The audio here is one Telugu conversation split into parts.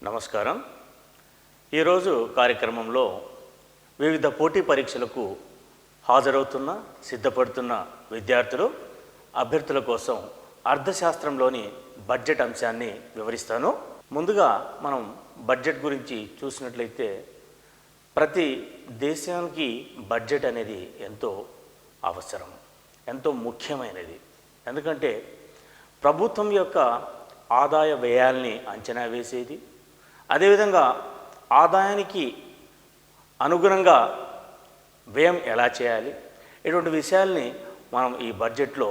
నమస్కారం. ఈరోజు కార్యక్రమంలో వివిధ పోటీ పరీక్షలకు హాజరవుతున్న సిద్ధపడుతున్న విద్యార్థులు అభ్యర్థుల కోసం అర్థశాస్త్రంలోని బడ్జెట్ అంశాన్ని వివరిస్తాను. ముందుగా మనం బడ్జెట్ గురించి చూసినట్లయితే ప్రతి దేశానికి బడ్జెట్ అనేది ఎంతో అవసరం, ఎంతో ముఖ్యమైనది. ఎందుకంటే ప్రభుత్వం యొక్క ఆదాయ వ్యయాల్ని అంచనా వేసేది, అదేవిధంగా ఆదాయానికి అనుగుణంగా వ్యయం ఎలా చేయాలి, ఇటువంటి విషయాల్ని మనం ఈ బడ్జెట్లో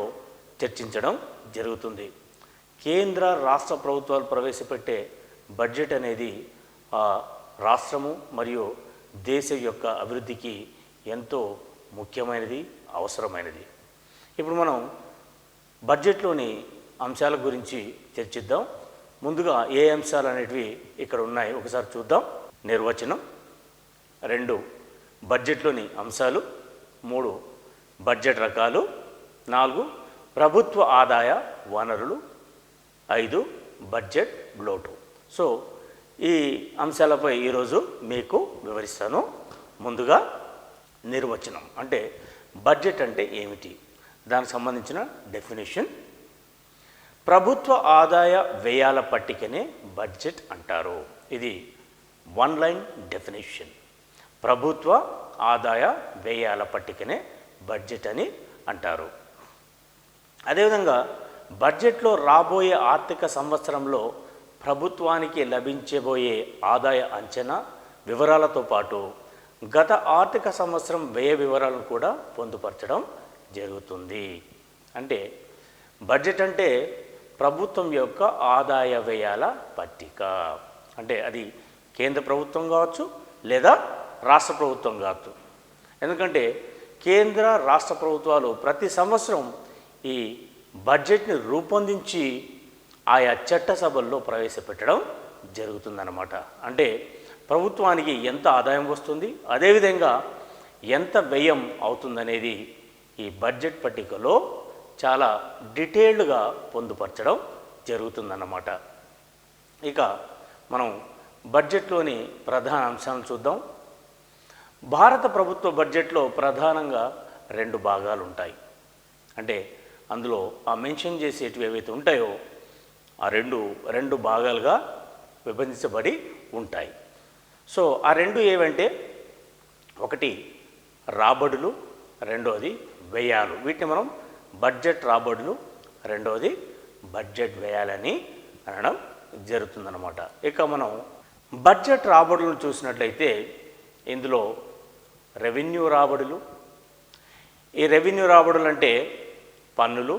చర్చించడం జరుగుతుంది. కేంద్ర రాష్ట్ర ప్రభుత్వాలు ప్రవేశపెట్టే బడ్జెట్ అనేది రాష్ట్రము మరియు దేశం యొక్క అభివృద్ధికి ఎంతో ముఖ్యమైనది, అవసరమైనది. ఇప్పుడు మనం బడ్జెట్లోని అంశాల గురించి చర్చిద్దాం. ముందుగా ఏ అంశాలు అనేటివి ఇక్కడ ఉన్నాయి ఒకసారి చూద్దాం. నిర్వచనం, 2 బడ్జెట్లోని అంశాలు, 3 బడ్జెట్ రకాలు, 4 ప్రభుత్వ ఆదాయ వనరులు, 5 బడ్జెట్ లోటు. సో ఈ అంశాలపై ఈరోజు మీకు వివరిస్తాను. ముందుగా నిర్వచనం అంటే బడ్జెట్ అంటే ఏమిటి, దానికి సంబంధించిన డెఫినేషన్. ప్రభుత్వ ఆదాయ వ్యయాల పట్టికనే బడ్జెట్ అంటారు. ఇది 1 లైన్ డెఫినేషన్. ప్రభుత్వ ఆదాయ వ్యయాల పట్టికనే బడ్జెట్ అని అంటారు. అదేవిధంగా బడ్జెట్లో రాబోయే ఆర్థిక సంవత్సరంలో ప్రభుత్వానికి లభించబోయే ఆదాయ అంచనా వివరాలతో పాటు గత ఆర్థిక సంవత్సరం వ్యయ వివరాలను కూడా పొందుపరచడం జరుగుతుంది. అంటే బడ్జెట్ అంటే ప్రభుత్వం యొక్క ఆదాయ వ్యయాల పట్టిక. అంటే అది కేంద్ర ప్రభుత్వం కావచ్చు లేదా రాష్ట్ర ప్రభుత్వం కావచ్చు. ఎందుకంటే కేంద్ర రాష్ట్ర ప్రభుత్వాలు ప్రతి సంవత్సరం ఈ బడ్జెట్ని రూపొందించి ఆయా చట్టసభల్లో ప్రవేశపెట్టడం జరుగుతుందన్నమాట. అంటే ప్రభుత్వానికి ఎంత ఆదాయం వస్తుంది, అదేవిధంగా ఎంత వ్యయం అవుతుందనేది ఈ బడ్జెట్ పట్టికలో చాలా డీటెయిల్డ్గా పొందుపరచడం జరుగుతుందన్నమాట. ఇక మనం బడ్జెట్లోని ప్రధాన అంశాలను చూద్దాం. భారత ప్రభుత్వ బడ్జెట్లో ప్రధానంగా 2 భాగాలు ఉంటాయి. అంటే అందులో మెన్షన్ చేసేటివి ఏవైతే ఉంటాయో ఆ రెండు భాగాలుగా విభజించబడి ఉంటాయి. సో ఆ 2 ఏవంటే, ఒకటి రాబడులు, రెండోది వ్యయాలు. వీటిని మనం బడ్జెట్ రాబడులు, రెండోది బడ్జెట్ వ్యయాలని అనడం జరుగుతుందన్నమాట. ఇక మనం బడ్జెట్ రాబడులను చూసినట్లయితే ఇందులో రెవెన్యూ రాబడులు, ఈ రెవెన్యూ రాబడులు అంటే పన్నులు,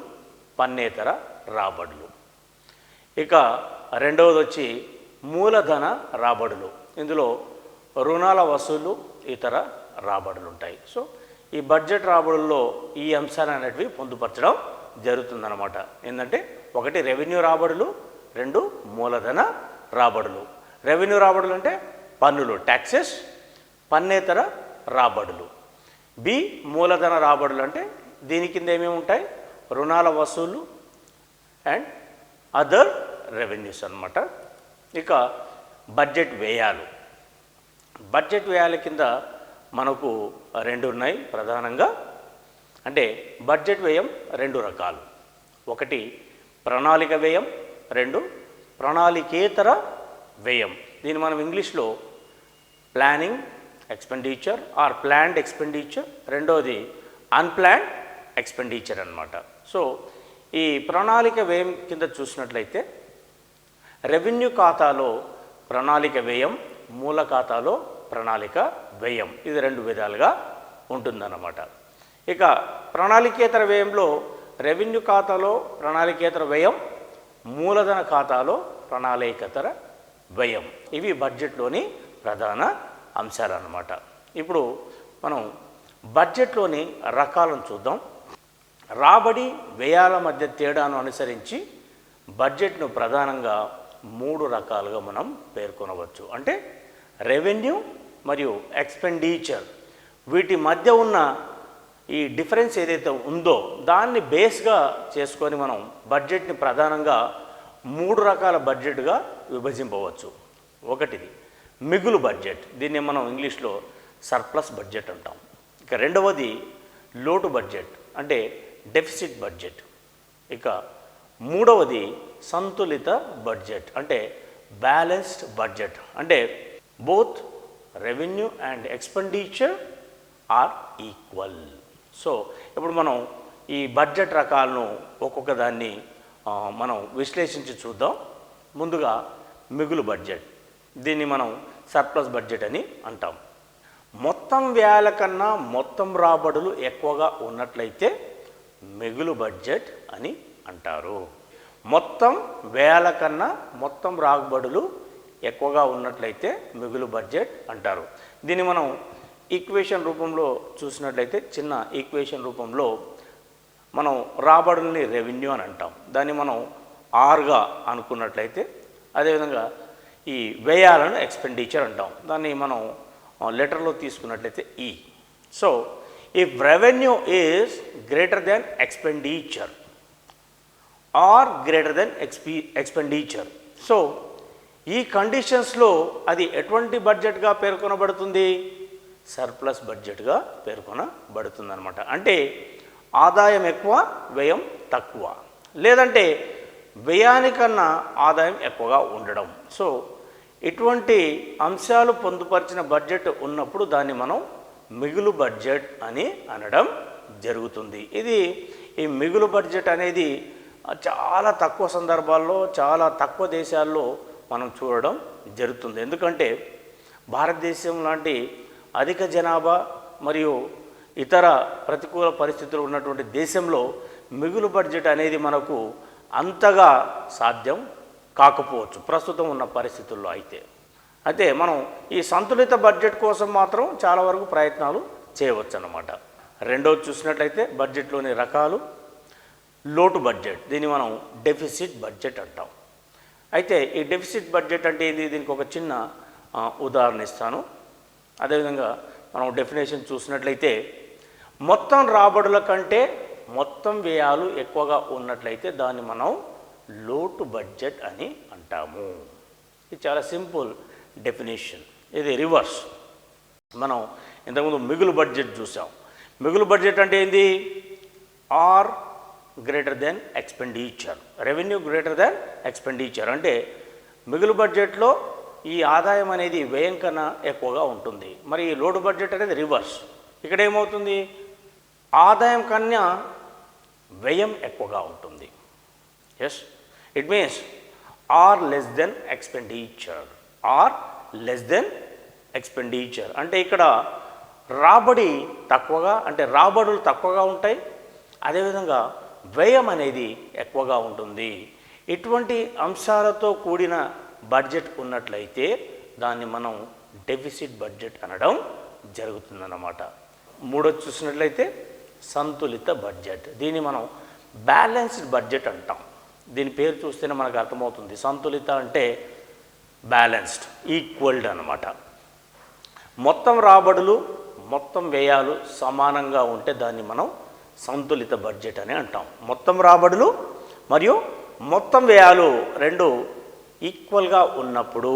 పన్నేతర రాబడులు. ఇక రెండవది వచ్చి మూలధన రాబడులు. ఇందులో రుణాల వసూలు, ఇతర రాబడులు ఉంటాయి. సో ఈ బడ్జెట్ రాబడుల్లో ఈ అంశాలు అనేటివి పొందుపరచడం జరుగుతుందన్నమాట. ఏంటంటే ఒకటి రెవెన్యూ రాబడులు, 2 మూలధన రాబడులు. రెవెన్యూ రాబడులు అంటే పన్నులు, ట్యాక్సెస్, పన్నేతర రాబడులు. బి మూలధన రాబడులు అంటే దీని కింద ఏమేమి ఉంటాయి, రుణాల వసూలు అండ్ అదర్ రెవెన్యూస్ అన్నమాట. ఇక బడ్జెట్ వ్యయాలు. బడ్జెట్ వ్యయాల కింద మనకు 2 ఉన్నాయి ప్రధానంగా. అంటే బడ్జెట్ వ్యయం 2 రకాలు. ఒకటి ప్రణాళిక వ్యయం, 2 ప్రణాళికేతర వ్యయం. దీన్ని మనం ఇంగ్లీష్లో planning expenditure or planned expenditure, రెండోది అన్ప్లాన్డ్ ఎక్స్పెండిచర్ అన్నమాట. సో ఈ ప్రణాళిక వ్యయం కింద చూసినట్లయితే రెవెన్యూ ఖాతాలో ప్రణాళిక వ్యయం, మూల ఖాతాలో ప్రణాళిక వ్యయం. ఇది 2 విధాలుగా ఉంటుందన్నమాట. ఇక ప్రణాళికేతర వ్యయంలో రెవెన్యూ ఖాతాలో ప్రణాళికేతర వ్యయం, మూలధన ఖాతాలో ప్రణాళికేతర వ్యయం. ఇవి బడ్జెట్లోని ప్రధాన అంశాలన్నమాట. ఇప్పుడు మనం బడ్జెట్లోని రకాలను చూద్దాం. రాబడి వ్యయాల మధ్య తేడాను అనుసరించి బడ్జెట్ను ప్రధానంగా 3 రకాలుగా మనం పేర్కొనవచ్చు. అంటే రెవెన్యూ మరియు ఎక్స్పెండిచర్, వీటి మధ్య ఉన్న ఈ డిఫరెన్స్ ఏదైతే ఉందో దాన్ని బేస్గా చేసుకొని మనం బడ్జెట్ని ప్రధానంగా 3 రకాల బడ్జెట్గా విభజింపవచ్చు. ఒకటిది మిగులు బడ్జెట్, దీన్ని మనం ఇంగ్లీష్లో సర్ప్లస్ బడ్జెట్ అంటాం. ఇక రెండవది లోటు బడ్జెట్ అంటే డెఫిసిట్ బడ్జెట్. ఇక మూడవది సంతులిత బడ్జెట్ అంటే బ్యాలెన్స్డ్ బడ్జెట్. అంటే both revenue and expenditure are equal. So ఇప్పుడు మనం ఈ బడ్జెట్ రకాలను ఒక్కొక్క దాన్ని మనం విశ్లేషించి చూద్దాం. ముందుగా మిగులు బడ్జెట్, దీన్ని మనం సర్ప్లస్ బడ్జెట్ అని అంటాం. మొత్తం వ్యయాల కన్నా మొత్తం రాబడులు ఎక్కువగా ఉన్నట్లయితే మిగులు బడ్జెట్ అని అంటారు. మొత్తం వ్యయాల కన్నా మొత్తం రాబడులు ఎక్కువగా ఉన్నట్లయితే మిగులు బడ్జెట్ అంటారు. దీన్ని మనం ఈక్వేషన్ రూపంలో చూసినట్లయితే, చిన్న ఈక్వేషన్ రూపంలో మనం రాబడుల్ని రెవెన్యూ అని అంటాం. దాన్ని మనం ఆర్గా అనుకున్నట్లయితే, అదేవిధంగా ఈ వ్యయాలను ఎక్స్పెండిచర్ అంటాం. దాన్ని మనం లెటర్లో తీసుకున్నట్లయితే E. So if revenue is greater than expenditure R greater than expenditure, so ఈ కండిషన్స్లో అది ఎటువంటి బడ్జెట్గా పేర్కొనబడుతుంది? సర్ప్లస్ బడ్జెట్గా పేర్కొనబడుతుంది అనమాట. అంటే ఆదాయం ఎక్కువ, వ్యయం తక్కువ, లేదంటే వ్యయానికన్నా ఆదాయం ఎక్కువగా ఉండడం. సో ఇటువంటి అంశాలు పొందుపరిచిన బడ్జెట్ ఉన్నప్పుడు దాన్ని మనం మిగులు బడ్జెట్ అని అనడం జరుగుతుంది. ఈ మిగులు బడ్జెట్ అనేది చాలా తక్కువ సందర్భాల్లో, చాలా తక్కువ దేశాల్లో మనం చూడడం జరుగుతుంది. ఎందుకంటే భారతదేశం లాంటి అధిక జనాభా మరియు ఇతర ప్రతికూల పరిస్థితులు ఉన్నటువంటి దేశంలో మిగులు బడ్జెట్ అనేది మనకు అంతగా సాధ్యం కాకపోవచ్చు ప్రస్తుతం ఉన్న పరిస్థితుల్లో. అయితే మనం ఈ సంతులిత బడ్జెట్ కోసం మాత్రం చాలా వరకు ప్రయత్నాలు చేయవచ్చు అన్నమాట. రెండవది చూసినట్లయితే బడ్జెట్లోని రకాలు, లోటు బడ్జెట్, దీన్ని మనం డెఫిసిట్ బడ్జెట్ అంటాం. అయితే ఈ డెఫిసిట్ బడ్జెట్ అంటే ఏంది? దీనికి ఒక చిన్న ఉదాహరణ ఇస్తాను. అదేవిధంగా మనం డెఫినేషన్ చూసినట్లయితే, మొత్తం రాబడుల కంటే మొత్తం వ్యయాలు ఎక్కువగా ఉన్నట్లయితే దాన్ని మనం లోటు బడ్జెట్ అని అంటాము. ఇది చాలా సింపుల్ డెఫినేషన్. ఇది రివర్స్. మనం ఇంతకుముందు మిగులు బడ్జెట్ చూసాం. మిగులు బడ్జెట్ అంటే ఏంది? R greater than expenditure, revenue greater than expenditure. అంటే మిగులు బడ్జెట్లో ఈ ఆదాయం అనేది వ్యయం కన్నా ఎక్కువగా ఉంటుంది. మరి ఈ లోటు బడ్జెట్ అనేది రివర్స్. ఇక్కడ ఏమవుతుంది? ఆదాయం కన్నా వ్యయం ఎక్కువగా ఉంటుంది. Yes, it means R less than expenditure, R less than expenditure. అంటే ఇక్కడ రాబడి తక్కువగా, అంటే రాబడులు తక్కువగా ఉంటాయి, అదేవిధంగా వ్యయం అనేది ఎక్కువగా ఉంటుంది. ఇటువంటి అంశాలతో కూడిన బడ్జెట్ ఉన్నట్లయితే దాన్ని మనం డెఫిసిట్ బడ్జెట్ అనడం జరుగుతుందన్నమాట. మూడోది చూసినట్లయితే సంతులిత బడ్జెట్, దీన్ని మనం బ్యాలెన్స్డ్ బడ్జెట్ అంటాం. దీని పేరు చూస్తేనే మనకు అర్థమవుతుంది. సంతులిత అంటే బ్యాలెన్స్డ్, ఈక్వల్డ్ అన్నమాట. మొత్తం రాబడులు మొత్తం వ్యయాలు సమానంగా ఉంటే దాన్ని మనం సంతులిత బడ్జెట్ అని అంటాం. మొత్తం రాబడులు మరియు మొత్తం వ్యయాలు రెండు ఈక్వల్గా ఉన్నప్పుడు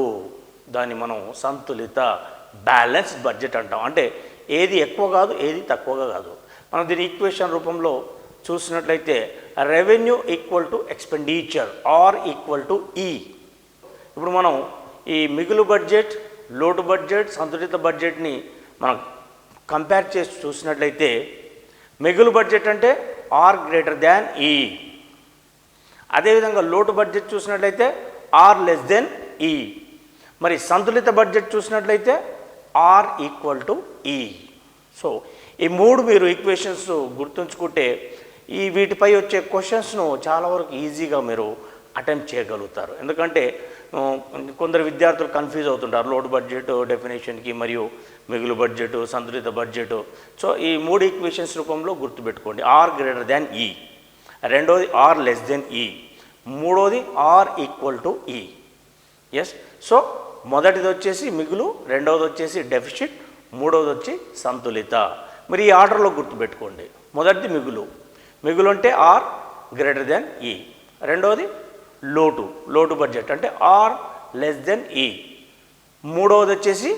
దాన్ని మనం సంతులిత బ్యాలెన్స్డ్ బడ్జెట్ అంటాం. అంటే ఏది ఎక్కువ కాదు, ఏది తక్కువగా కాదు. మనం దీని ఈక్వేషన్ రూపంలో చూసినట్లయితే revenue equal to expenditure are equal to E. ఇప్పుడు మనం ఈ మిగులు బడ్జెట్, లోటు బడ్జెట్, సంతులిత బడ్జెట్ని మనం కంపేర్ చేసి చూసినట్లయితే మిగులు బడ్జెట్ అంటే ఆర్ గ్రేటర్ దాన్ ఈ. అదేవిధంగా లోటు బడ్జెట్ చూసినట్లయితే ఆర్ లెస్ దెన్ ఈ. మరి సంతులిత బడ్జెట్ చూసినట్లయితే ఆర్ ఈక్వల్ టు ఈ. సో ఈ మూడు మీరు ఈక్వేషన్స్ గుర్తుంచుకుంటే ఈ వీటిపై వచ్చే క్వశ్చన్స్ను చాలా వరకు ఈజీగా మీరు అటెంప్ట్ చేయగలుగుతారు. ఎందుకంటే కొందరు విద్యార్థులు కన్ఫ్యూజ్ అవుతుంటారు లోటు బడ్జెట్ డెఫినేషన్కి మరియు మిగులు బడ్జెట్, సంతులిత బడ్జెట్. సో ఈ మూడు ఈక్వేషన్స్ రూపంలో గుర్తుపెట్టుకోండి. ఆర్ గ్రేటర్ దాన్ ఈ, రెండోది ఆర్ లెస్ దెన్ ఈ, మూడోది ఆర్ ఈక్వల్ టు ఈ. ఎస్, సో మొదటిది వచ్చేసి మిగులు, రెండవది వచ్చేసి డెఫిసిట్, మూడవది వచ్చి సంతులిత. మరి ఈ ఆర్డర్లో గుర్తుపెట్టుకోండి. మొదటిది మిగులు, మిగులు అంటే ఆర్ గ్రేటర్ దెన్ ఈ. రెండవది లోటు, లోటు బడ్జెట్ అంటే ఆర్ లెస్ దెన్ ఈ. మూడవది వచ్చేసి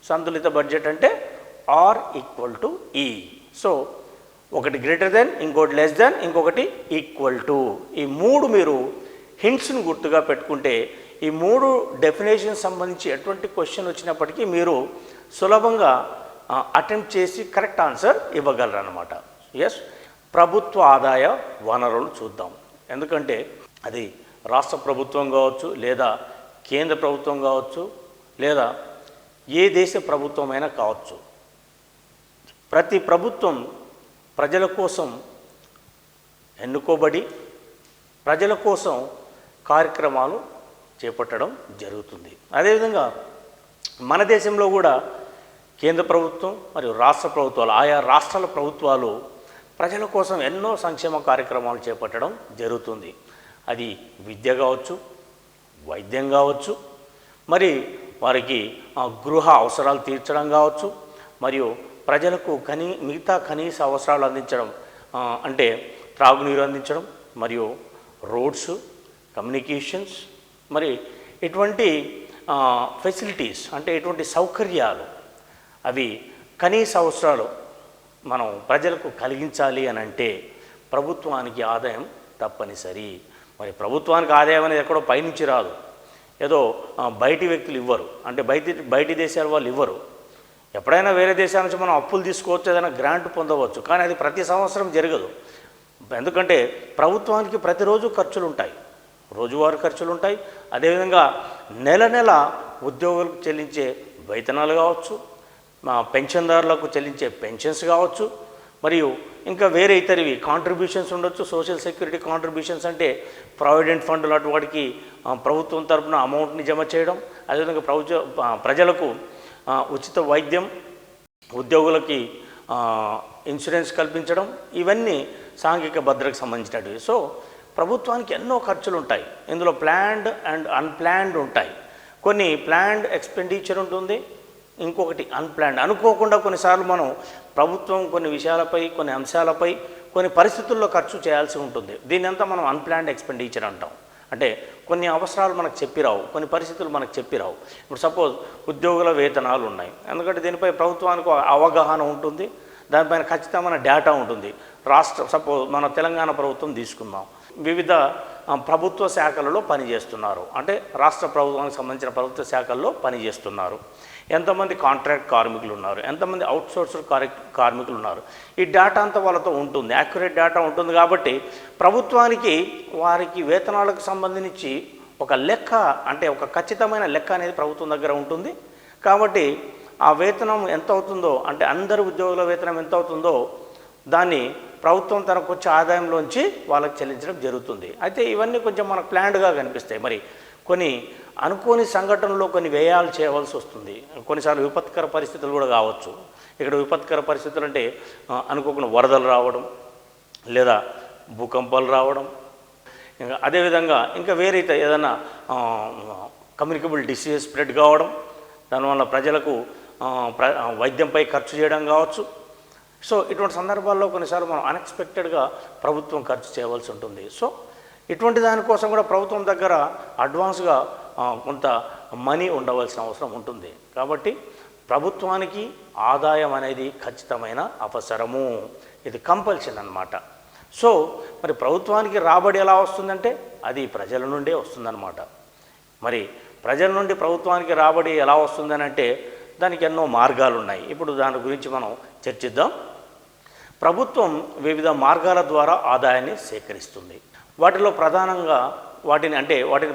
సంతులిత బడ్జెట్ అంటే ఆర్ ఈక్వల్ టు ఈ. సో ఒకటి గ్రేటర్ దెన్, ఇంకోటి లెస్ దెన్, ఇంకొకటి ఈక్వల్ టు. ఈ మూడు మీరు హింట్స్ని గుర్తుగా పెట్టుకుంటే ఈ మూడు డెఫినేషన్ సంబంధించి ఎటువంటి క్వశ్చన్ వచ్చినప్పటికీ మీరు సులభంగా అటెంప్ట్ చేసి కరెక్ట్ ఆన్సర్ ఇవ్వగలరు అన్నమాట. ఎస్, ప్రభుత్వ ఆదాయ వనరులు చూద్దాం. ఎందుకంటే అది రాష్ట్ర ప్రభుత్వం కావచ్చు, లేదా కేంద్ర ప్రభుత్వం కావచ్చు, లేదా ఏ దేశ ప్రభుత్వమైనా కావచ్చు. ప్రతి ప్రభుత్వం ప్రజల కోసం ఎన్నుకోబడి ప్రజల కోసం కార్యక్రమాలు చేపట్టడం జరుగుతుంది. అదేవిధంగా మన దేశంలో కూడా కేంద్ర ప్రభుత్వం మరియు రాష్ట్ర ప్రభుత్వాలు, ఆయా రాష్ట్రాల ప్రభుత్వాలు ప్రజల కోసం ఎన్నో సంక్షేమ కార్యక్రమాలు చేపట్టడం జరుగుతుంది. అది విద్య కావచ్చు, వైద్యం కావచ్చు, మరి వారికి గృహ అవసరాలు తీర్చడం కావచ్చు, మరియు ప్రజలకు మిగతా కనీస అవసరాలు అందించడం, అంటే త్రాగునీరు అందించడం, మరియు రోడ్స్, కమ్యూనికేషన్స్, మరి ఇటువంటి ఫెసిలిటీస్ అంటే ఇటువంటి సౌకర్యాలు, అవి కనీస అవసరాలు మనం ప్రజలకు కలిగించాలి అని అంటే ప్రభుత్వానికి ఆదాయం తప్పనిసరి. మరి ప్రభుత్వానికి ఆదాయం అనేది ఎక్కడో పైనుంచి రాదు, ఏదో బయటి వ్యక్తులు ఇవ్వరు, అంటే బయటి దేశాల వాళ్ళు ఇవ్వరు. ఎప్పుడైనా వేరే దేశాల నుంచి మనం అప్పులు తీసుకోవచ్చు, ఏదైనా గ్రాంట్ పొందవచ్చు, కానీ అది ప్రతి సంవత్సరం జరగదు. ఎందుకంటే ప్రభుత్వానికి ప్రతిరోజు ఖర్చులు ఉంటాయి, రోజువారీ ఖర్చులు ఉంటాయి. అదేవిధంగా నెల నెల ఉద్యోగులకు చెల్లించే వేతనాలు కావచ్చు, పెన్షన్దారులకు చెల్లించే పెన్షన్స్ కావచ్చు, మరియు ఇంకా వేరే ఇతరివి కాంట్రిబ్యూషన్స్ ఉండొచ్చు. సోషల్ సెక్యూరిటీ కాంట్రిబ్యూషన్స్ అంటే ప్రావిడెంట్ ఫండ్ లాంటి వాటికి ప్రభుత్వం తరఫున అమౌంట్ని జమ చేయడం, అదేవిధంగా ప్రజలకు ఉచిత వైద్యం, ఉద్యోగులకి ఇన్సూరెన్స్ కల్పించడం, ఇవన్నీ సాంఘిక భద్రతకు సంబంధించినవి. సో ప్రభుత్వానికి ఎన్నో ఖర్చులు ఉంటాయి. ఇందులో ప్లాన్డ్ అండ్ అన్ప్లాన్డ్ ఉంటాయి. కొన్ని ప్లాన్డ్ ఎక్స్పెండిచర్ ఉంటుంది, ఇంకొకటి అన్ప్లాన్డ్. అనుకోకుండా కొన్నిసార్లు మనం ప్రభుత్వం కొన్ని విషయాలపై, కొన్ని అంశాలపై, కొన్ని పరిస్థితుల్లో ఖర్చు చేయాల్సి ఉంటుంది. దీని అంతా మనం అన్ప్లాన్డ్ ఎక్స్పెండిచర్ అంటాం. అంటే కొన్ని అవసరాలు మనకు చెప్పిరావు, కొన్ని పరిస్థితులు మనకు చెప్పిరావు. ఇప్పుడు సపోజ్ ఉద్యోగుల వేతనాలు ఉన్నాయి, ఎందుకంటే దీనిపై ప్రభుత్వానికి అవగాహన ఉంటుంది, దానిపైన ఖచ్చితమైన డేటా ఉంటుంది. సపోజ్ మన తెలంగాణ ప్రభుత్వం తీసుకుందాం, వివిధ ప్రభుత్వ శాఖలలో పనిచేస్తున్నారు, అంటే రాష్ట్ర ప్రభుత్వానికి సంబంధించిన ప్రభుత్వ శాఖల్లో పనిచేస్తున్నారు. ఎంతమంది కాంట్రాక్ట్ కార్మికులు ఉన్నారు, ఎంతమంది అవుట్సోర్స్డ్ కార్మికులు ఉన్నారు, ఈ డేటా అంతా వాళ్ళతో ఉంటుంది, యాక్యురేట్ డేటా ఉంటుంది. కాబట్టి ప్రభుత్వానికి వారికి వేతనాలకు సంబంధించి ఒక లెక్క, అంటే ఒక ఖచ్చితమైన లెక్క అనేది ప్రభుత్వం దగ్గర ఉంటుంది. కాబట్టి ఆ వేతనం ఎంత అవుతుందో, అంటే అందరి ఉద్యోగుల వేతనం ఎంత అవుతుందో దాన్ని ప్రభుత్వం తనకు వచ్చే ఆదాయంలోంచి వాళ్ళకి చెల్లించడం జరుగుతుంది. అయితే ఇవన్నీ కొంచెం మనకు ప్లాన్డ్గా కనిపిస్తాయి. మరి కొన్ని అనుకోని సంఘటనలో కొన్ని వ్యయాలు చేయవలసి వస్తుంది. కొన్నిసార్లు విపత్కర పరిస్థితులు కూడా కావచ్చు. ఇక్కడ విపత్కర పరిస్థితులు అంటే అనుకోకుండా వరదలు రావడం, లేదా భూకంపాలు రావడం, ఇంకా అదేవిధంగా ఇంకా వేరే ఏదైనా కమ్యూనికబుల్ డిసీజ్ స్ప్రెడ్ కావడం, దానివల్ల ప్రజలకు వైద్యంపై ఖర్చు చేయడం కావచ్చు. సో ఇటువంటి సందర్భాల్లో కొన్నిసార్లు మనం అన్ఎక్స్పెక్టెడ్గా ప్రభుత్వం ఖర్చు చేయవలసి ఉంటుంది. సో ఇటువంటి దానికోసం కూడా ప్రభుత్వం దగ్గర అడ్వాన్స్గా కొంత మనీ ఉండవలసిన అవసరం ఉంటుంది. కాబట్టి ప్రభుత్వానికి ఆదాయం అనేది ఖచ్చితమైన అవసరము, ఇది కంపల్షన్ అన్నమాట. సో మరి ప్రభుత్వానికి రాబడి ఎలా వస్తుందంటే అది ప్రజల నుండే వస్తుందన్నమాట. మరి ప్రజల నుండి ప్రభుత్వానికి రాబడి ఎలా వస్తుందని అంటే దానికి ఎన్నో మార్గాలు ఉన్నాయి. ఇప్పుడు దాని గురించి మనం చర్చిద్దాం. ప్రభుత్వం వివిధ మార్గాల ద్వారా ఆదాయాన్ని సేకరిస్తుంది. వాటిని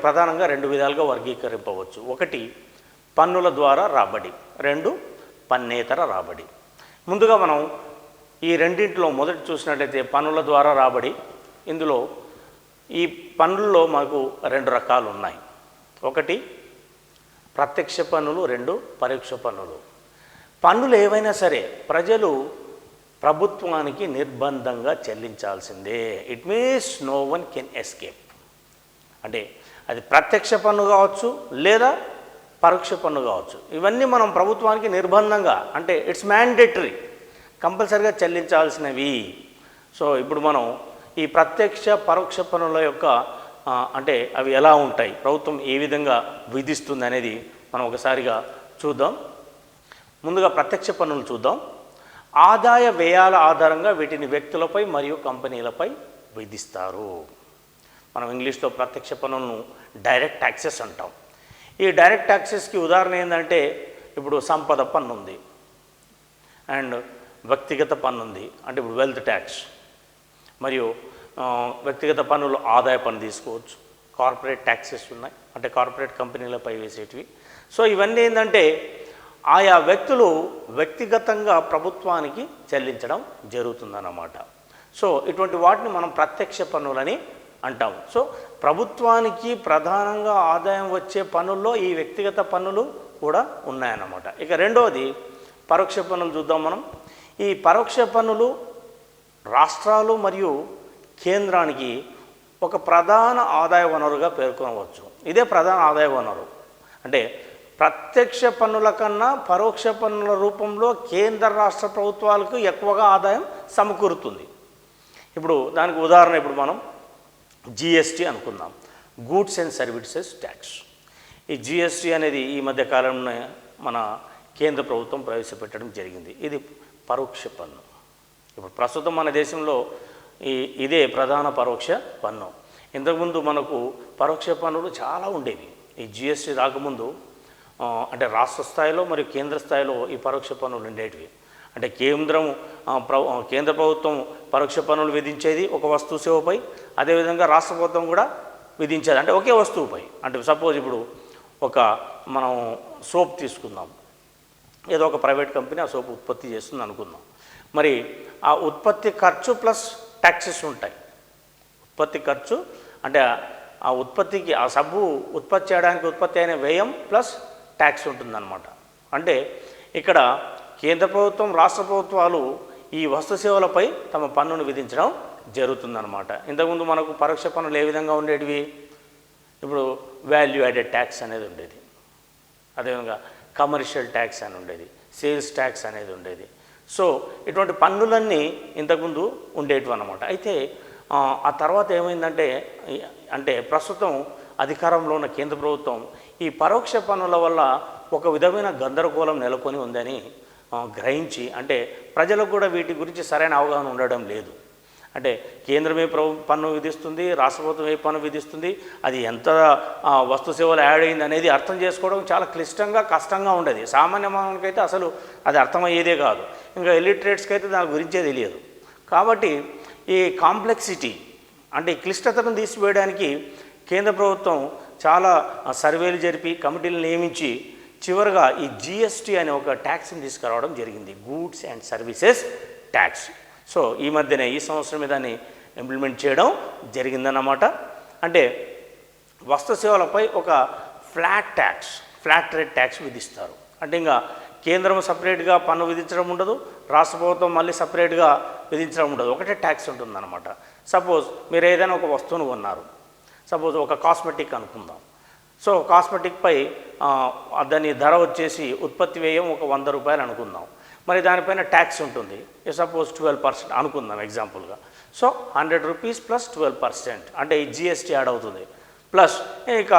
ప్రధానంగా రెండు విధాలుగా వర్గీకరింపవచ్చు. ఒకటి పన్నుల ద్వారా రాబడి, రెండు పన్నేతర రాబడి. ముందుగా మనం ఈ రెండింటిలో మొదటి చూసినట్లయితే పన్నుల ద్వారా రాబడి. ఇందులో ఈ పన్నుల్లో మనకు రెండు రకాలు ఉన్నాయి. ఒకటి ప్రత్యక్ష పన్నులు, రెండు పరోక్ష పన్నులు. పన్నులు ఏవైనా సరే ప్రజలు ప్రభుత్వానికి నిర్బంధంగా చెల్లించాల్సిందే. It means no one can escape. అంటే అది ప్రత్యక్ష పన్ను కావచ్చు, లేదా పరోక్ష పన్ను కావచ్చు. ఇవన్నీ మనం ప్రభుత్వానికి నిర్బంధంగా, అంటే ఇట్స్ మ్యాండేటరీ, కంపల్సరిగా చెల్లించాల్సినవి. సో ఇప్పుడు మనం ఈ ప్రత్యక్ష పరోక్ష పన్నుల యొక్క అంటే అవి ఎలా ఉంటాయి, ప్రభుత్వం ఏ విధంగా విధిస్తుంది అనేది మనం ఒకసారిగా చూద్దాం. ముందుగా ప్రత్యక్ష పన్నులు చూద్దాం. ఆదాయ వ్యయాల ఆధారంగా వీటిని వ్యక్తులపై మరియు కంపెనీలపై విధిస్తారు. మనం ఇంగ్లీష్లో ప్రత్యక్ష పన్నులను డైరెక్ట్ ట్యాక్సెస్ అంటాం. ఈ డైరెక్ట్ ట్యాక్సెస్కి ఉదాహరణ ఏంటంటే ఇప్పుడు సంపద పన్ను ఉంది అండ్ వ్యక్తిగత పన్ను ఉంది, అంటే ఇప్పుడు వెల్త్ ట్యాక్స్, మరియు వ్యక్తిగత పన్నులు ఆదాయ పన్ను తీసుకోవచ్చు. కార్పొరేట్ ట్యాక్సెస్ ఉన్నాయి, అంటే కార్పొరేట్ కంపెనీలపై వేసేటివి. సో ఇవన్నీ ఏంటంటే ఆయా వ్యక్తులు వ్యక్తిగతంగా ప్రభుత్వానికి చెల్లించడం జరుగుతుందన్నమాట. సో ఇటువంటి వాటిని మనం ప్రత్యక్ష పన్నులని అంటాం. సో ప్రభుత్వానికి ప్రధానంగా ఆదాయం వచ్చే పన్నుల్లో ఈ వ్యక్తిగత పన్నులు కూడా ఉన్నాయన్నమాట. ఇక రెండవది పరోక్ష పన్నులు చూద్దాం మనం. ఈ పరోక్ష పన్నులు రాష్ట్రాలు మరియు కేంద్రానికి ఒక ప్రధాన ఆదాయ వనరుగా పేర్కొనవచ్చు. ఇదే ప్రధాన ఆదాయ వనరు. అంటే ప్రత్యక్ష పన్నుల కన్నా పరోక్ష పన్నుల రూపంలో కేంద్ర రాష్ట్ర ప్రభుత్వాలకు ఎక్కువగా ఆదాయం సమకూరుతుంది. ఇప్పుడు దానికి ఉదాహరణ ఇప్పుడు మనం జిఎస్టీ అనుకుందాం, గూడ్స్ అండ్ సర్వీసెస్ ట్యాక్స్. ఈ జిఎస్టీ అనేది ఈ మధ్య కాలంలో మన కేంద్ర ప్రభుత్వం ప్రవేశపెట్టడం జరిగింది. ఇది పరోక్ష పన్ను. ఇప్పుడు ప్రస్తుతం మన దేశంలో ఇదే ప్రధాన పరోక్ష పన్ను. ఇంతకుముందు మనకు పరోక్ష పన్నులు చాలా ఉండేవి. ఈ జిఎస్టీ రాకముందు అంటే రాష్ట్ర స్థాయిలో మరియు కేంద్ర స్థాయిలో ఈ పరోక్ష పన్నులు ఉండేటివి. అంటే కేంద్ర ప్రభుత్వం పరోక్ష పన్నులు విధించేది ఒక వస్తువు సేవపై, అదేవిధంగా రాష్ట్ర ప్రభుత్వం కూడా విధించేది అంటే ఒకే వస్తువుపై. అంటే సపోజ్ ఇప్పుడు మనం సోప్ తీసుకుందాం, ఏదో ఒక ప్రైవేట్ కంపెనీ ఆ సోప్ ఉత్పత్తి చేస్తుంది అనుకుందాం. మరి ఆ ఉత్పత్తి ఖర్చు ప్లస్ ట్యాక్సెస్ ఉంటాయి. ఉత్పత్తి ఖర్చు అంటే ఆ ఉత్పత్తికి ఆ సబ్బు ఉత్పత్తి చేయడానికి ఉత్పత్తి అయిన వ్యయం ప్లస్ ట్యాక్స్ ఉంటుందన్నమాట. అంటే ఇక్కడ కేంద్ర ప్రభుత్వం రాష్ట్ర ప్రభుత్వాలు ఈ వస్తు సేవలపై తమ పన్నును విధించడం జరుగుతుందన్నమాట. ఇంతకుముందు మనకు పరోక్ష పన్నులు ఏ విధంగా ఉండేటివి? ఇప్పుడు వాల్యూ యాడెడ్ ట్యాక్స్ అనేది ఉండేది, అదేవిధంగా కమర్షియల్ ట్యాక్స్ అని ఉండేది, సేల్స్ ట్యాక్స్ అనేది ఉండేది. సో ఇటువంటి పన్నులన్నీ ఇంతకుముందు ఉండేటివి అన్నమాట. అయితే ఆ తర్వాత ఏమైందంటే ప్రస్తుతం అధికారంలో ఉన్న కేంద్ర ప్రభుత్వం ఈ పరోక్ష పన్నుల వల్ల ఒక విధమైన గందరగోళం నెలకొని ఉందని గ్రహించి, అంటే ప్రజలకు కూడా వీటి గురించి సరైన అవగాహన ఉండడం లేదు. అంటే కేంద్రమే పన్ను విధిస్తుంది, రాష్ట్ర ప్రభుత్వం ఏ పన్ను విధిస్తుంది, అది ఎంత వస్తు సేవలు యాడ్ అయింది అనేది అర్థం చేసుకోవడం చాలా క్లిష్టంగా కష్టంగా ఉండేది. సామాన్య మానవునికైతే అసలు అది అర్థమయ్యేదే కాదు, ఇంకా ఎలిటరేట్స్కి అయితే దాని గురించే తెలియదు. కాబట్టి ఈ కాంప్లెక్సిటీ అంటే ఈ క్లిష్టతను తీసివేయడానికి కేంద్ర ప్రభుత్వం చాలా సర్వేలు జరిపి కమిటీలు నియమించి చివరిగా ఈ జిఎస్టీ అనే ఒక ట్యాక్స్ని తీసుకురావడం జరిగింది, goods and services tax. So ఈ మధ్యనే ఈ సంవత్సరం దాన్ని ఇంప్లిమెంట్ చేయడం జరిగిందన్నమాట. అంటే వస్తు సేవలపై ఒక ఫ్లాట్ రేట్ ట్యాక్స్ విధిస్తారు. అంటే ఇంకా కేంద్రం సపరేట్గా పన్ను విధించడం ఉండదు, రాష్ట్ర ప్రభుత్వం మళ్ళీ సపరేట్గా విధించడం ఉండదు, ఒకటే ట్యాక్స్ ఉంటుందన్నమాట. సపోజ్ మీరు ఏదైనా ఒక వస్తువును కొన్నారు, సపోజ్ ఒక కాస్మెటిక్ అనుకుందాం. సో కాస్మెటిక్పై దాని ధర వచ్చేసి ఉత్పత్తి వ్యయం ఒక 100 రూపాయలు అనుకుందాం. మరి దానిపైన ట్యాక్స్ ఉంటుంది, సపోజ్ 12% అనుకుందాం ఎగ్జాంపుల్గా. సో 100 రూపీస్ ప్లస్ 12% అంటే ఈ జిఎస్టీ యాడ్ అవుతుంది. ప్లస్ ఇక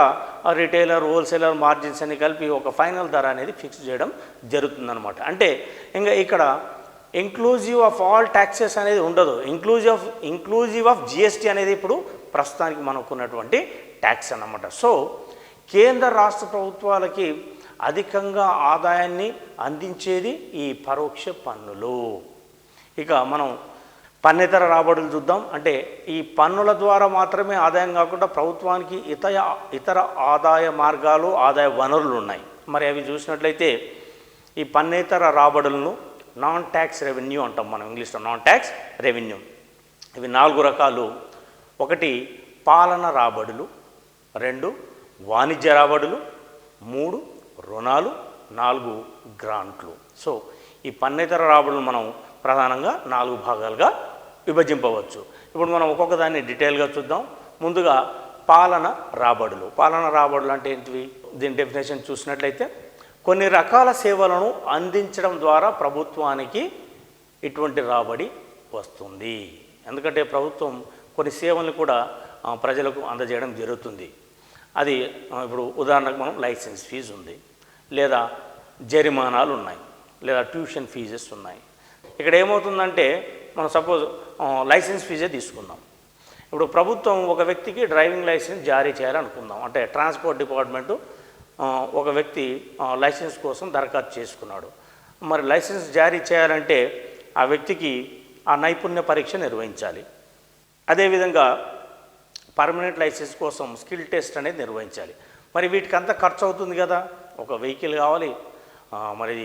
రిటైలర్ హోల్సేలర్ మార్జిన్స్ అని కలిపి ఒక ఫైనల్ ధర అనేది ఫిక్స్ చేయడం జరుగుతుందన్నమాట. అంటే ఇంకా ఇక్కడ ఇంక్లూజివ్ ఆఫ్ ఆల్ ట్యాక్సెస్ అనేది ఉండదు, ఇంక్లూజివ్ ఆఫ్ జిఎస్టీ అనేది ఇప్పుడు ప్రస్తుతానికి మనకున్నటువంటి ట్యాక్స్ అన్నమాట. సో కేంద్ర రాష్ట్ర ప్రభుత్వాలకి అధికంగా ఆదాయాన్ని అందించేది ఈ పరోక్ష పన్నులు. ఇక మనం పన్నేతర రాబడులు చూద్దాం. అంటే ఈ పన్నుల ద్వారా మాత్రమే ఆదాయం కాకుండా ప్రభుత్వానికి ఇతర ఆదాయ మార్గాలు, ఆదాయ వనరులు ఉన్నాయి. మరి అవి చూసినట్లయితే ఈ పన్నేతర రాబడులను నాన్ ట్యాక్స్ రెవెన్యూ అంటాం మనం ఇంగ్లీష్లో, నాన్ ట్యాక్స్ రెవెన్యూ. ఇవి 4 రకాలు. 1 పాలన రాబడులు, 2 వాణిజ్య రాబడులు, 3 రుణాలు, 4 గ్రాంట్లు. సో ఈ పన్నేతర రాబడులు మనం ప్రధానంగా 4 భాగాలుగా విభజింపవచ్చు. ఇప్పుడు మనం ఒక్కొక్క దాన్ని డీటెయిల్గా చూద్దాం. ముందుగా పాలన రాబడులు. పాలన రాబడులు అంటే ఏంటివి? దీని డెఫినేషన్ చూసినట్లయితే కొన్ని రకాల సేవలను అందించడం ద్వారా ప్రభుత్వానికి ఇటువంటి రాబడి వస్తుంది. ఎందుకంటే ప్రభుత్వం కొన్ని సేవలను కూడా ప్రజలకు అందజేయడం జరుగుతుంది. అది ఇప్పుడు ఉదాహరణకు మనం లైసెన్స్ ఫీజు ఉంది, లేదా జరిమానాలు ఉన్నాయి, లేదా ట్యూషన్ ఫీజెస్ ఉన్నాయి. ఇక్కడ ఏమవుతుందంటే మనం సపోజ్ లైసెన్స్ ఫీజే తీసుకుందాం. ఇప్పుడు ప్రభుత్వం ఒక వ్యక్తికి డ్రైవింగ్ లైసెన్స్ జారీ చేయాలనుకుందాం. అంటే ట్రాన్స్పోర్ట్ డిపార్ట్మెంటు ఒక వ్యక్తి లైసెన్స్ కోసం దరఖాస్తు చేసుకున్నాడు. మరి లైసెన్స్ జారీ చేయాలంటే ఆ వ్యక్తికి ఆ నైపుణ్య పరీక్ష నిర్వహించాలి. అదేవిధంగా పర్మనెంట్ లైసెన్స్ కోసం స్కిల్ టెస్ట్ అనేది నిర్వహించాలి. మరి వీటికి అంతా ఖర్చు అవుతుంది కదా, ఒక వెహికల్ కావాలి. మరి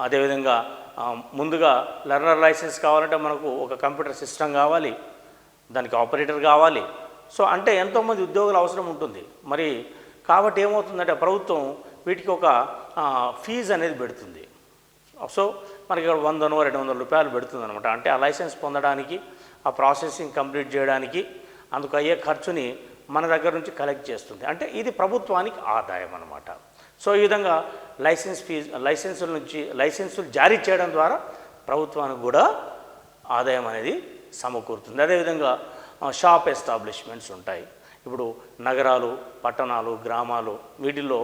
అదేవిధంగా ముందుగా లెర్నర్ లైసెన్స్ కావాలంటే మనకు ఒక కంప్యూటర్ సిస్టమ్ కావాలి, దానికి ఆపరేటర్ కావాలి. సో అంటే ఎంతోమంది ఉద్యోగులు అవసరం ఉంటుంది. మరి కాబట్టి ఏమవుతుందంటే ప్రభుత్వం వీటికి ఒక ఫీజు అనేది పెడుతుంది. సో మనకి ఇక్కడ 100-200 రూపాయలు పెడుతుంది అనమాట. అంటే ఆ లైసెన్స్ పొందడానికి, ఆ ప్రాసెసింగ్ కంప్లీట్ చేయడానికి అందుకు అయ్యే ఖర్చుని మన దగ్గర నుంచి కలెక్ట్ చేస్తుంది. అంటే ఇది ప్రభుత్వానికి ఆదాయం అనమాట. సో ఈ విధంగా లైసెన్సులు జారీ చేయడం ద్వారా ప్రభుత్వానికి కూడా ఆదాయం అనేది సమకూరుతుంది. అదేవిధంగా షాప్ ఎస్టాబ్లిష్మెంట్స్ ఉంటాయి. ఇప్పుడు నగరాలు, పట్టణాలు, గ్రామాలు వీటిల్లో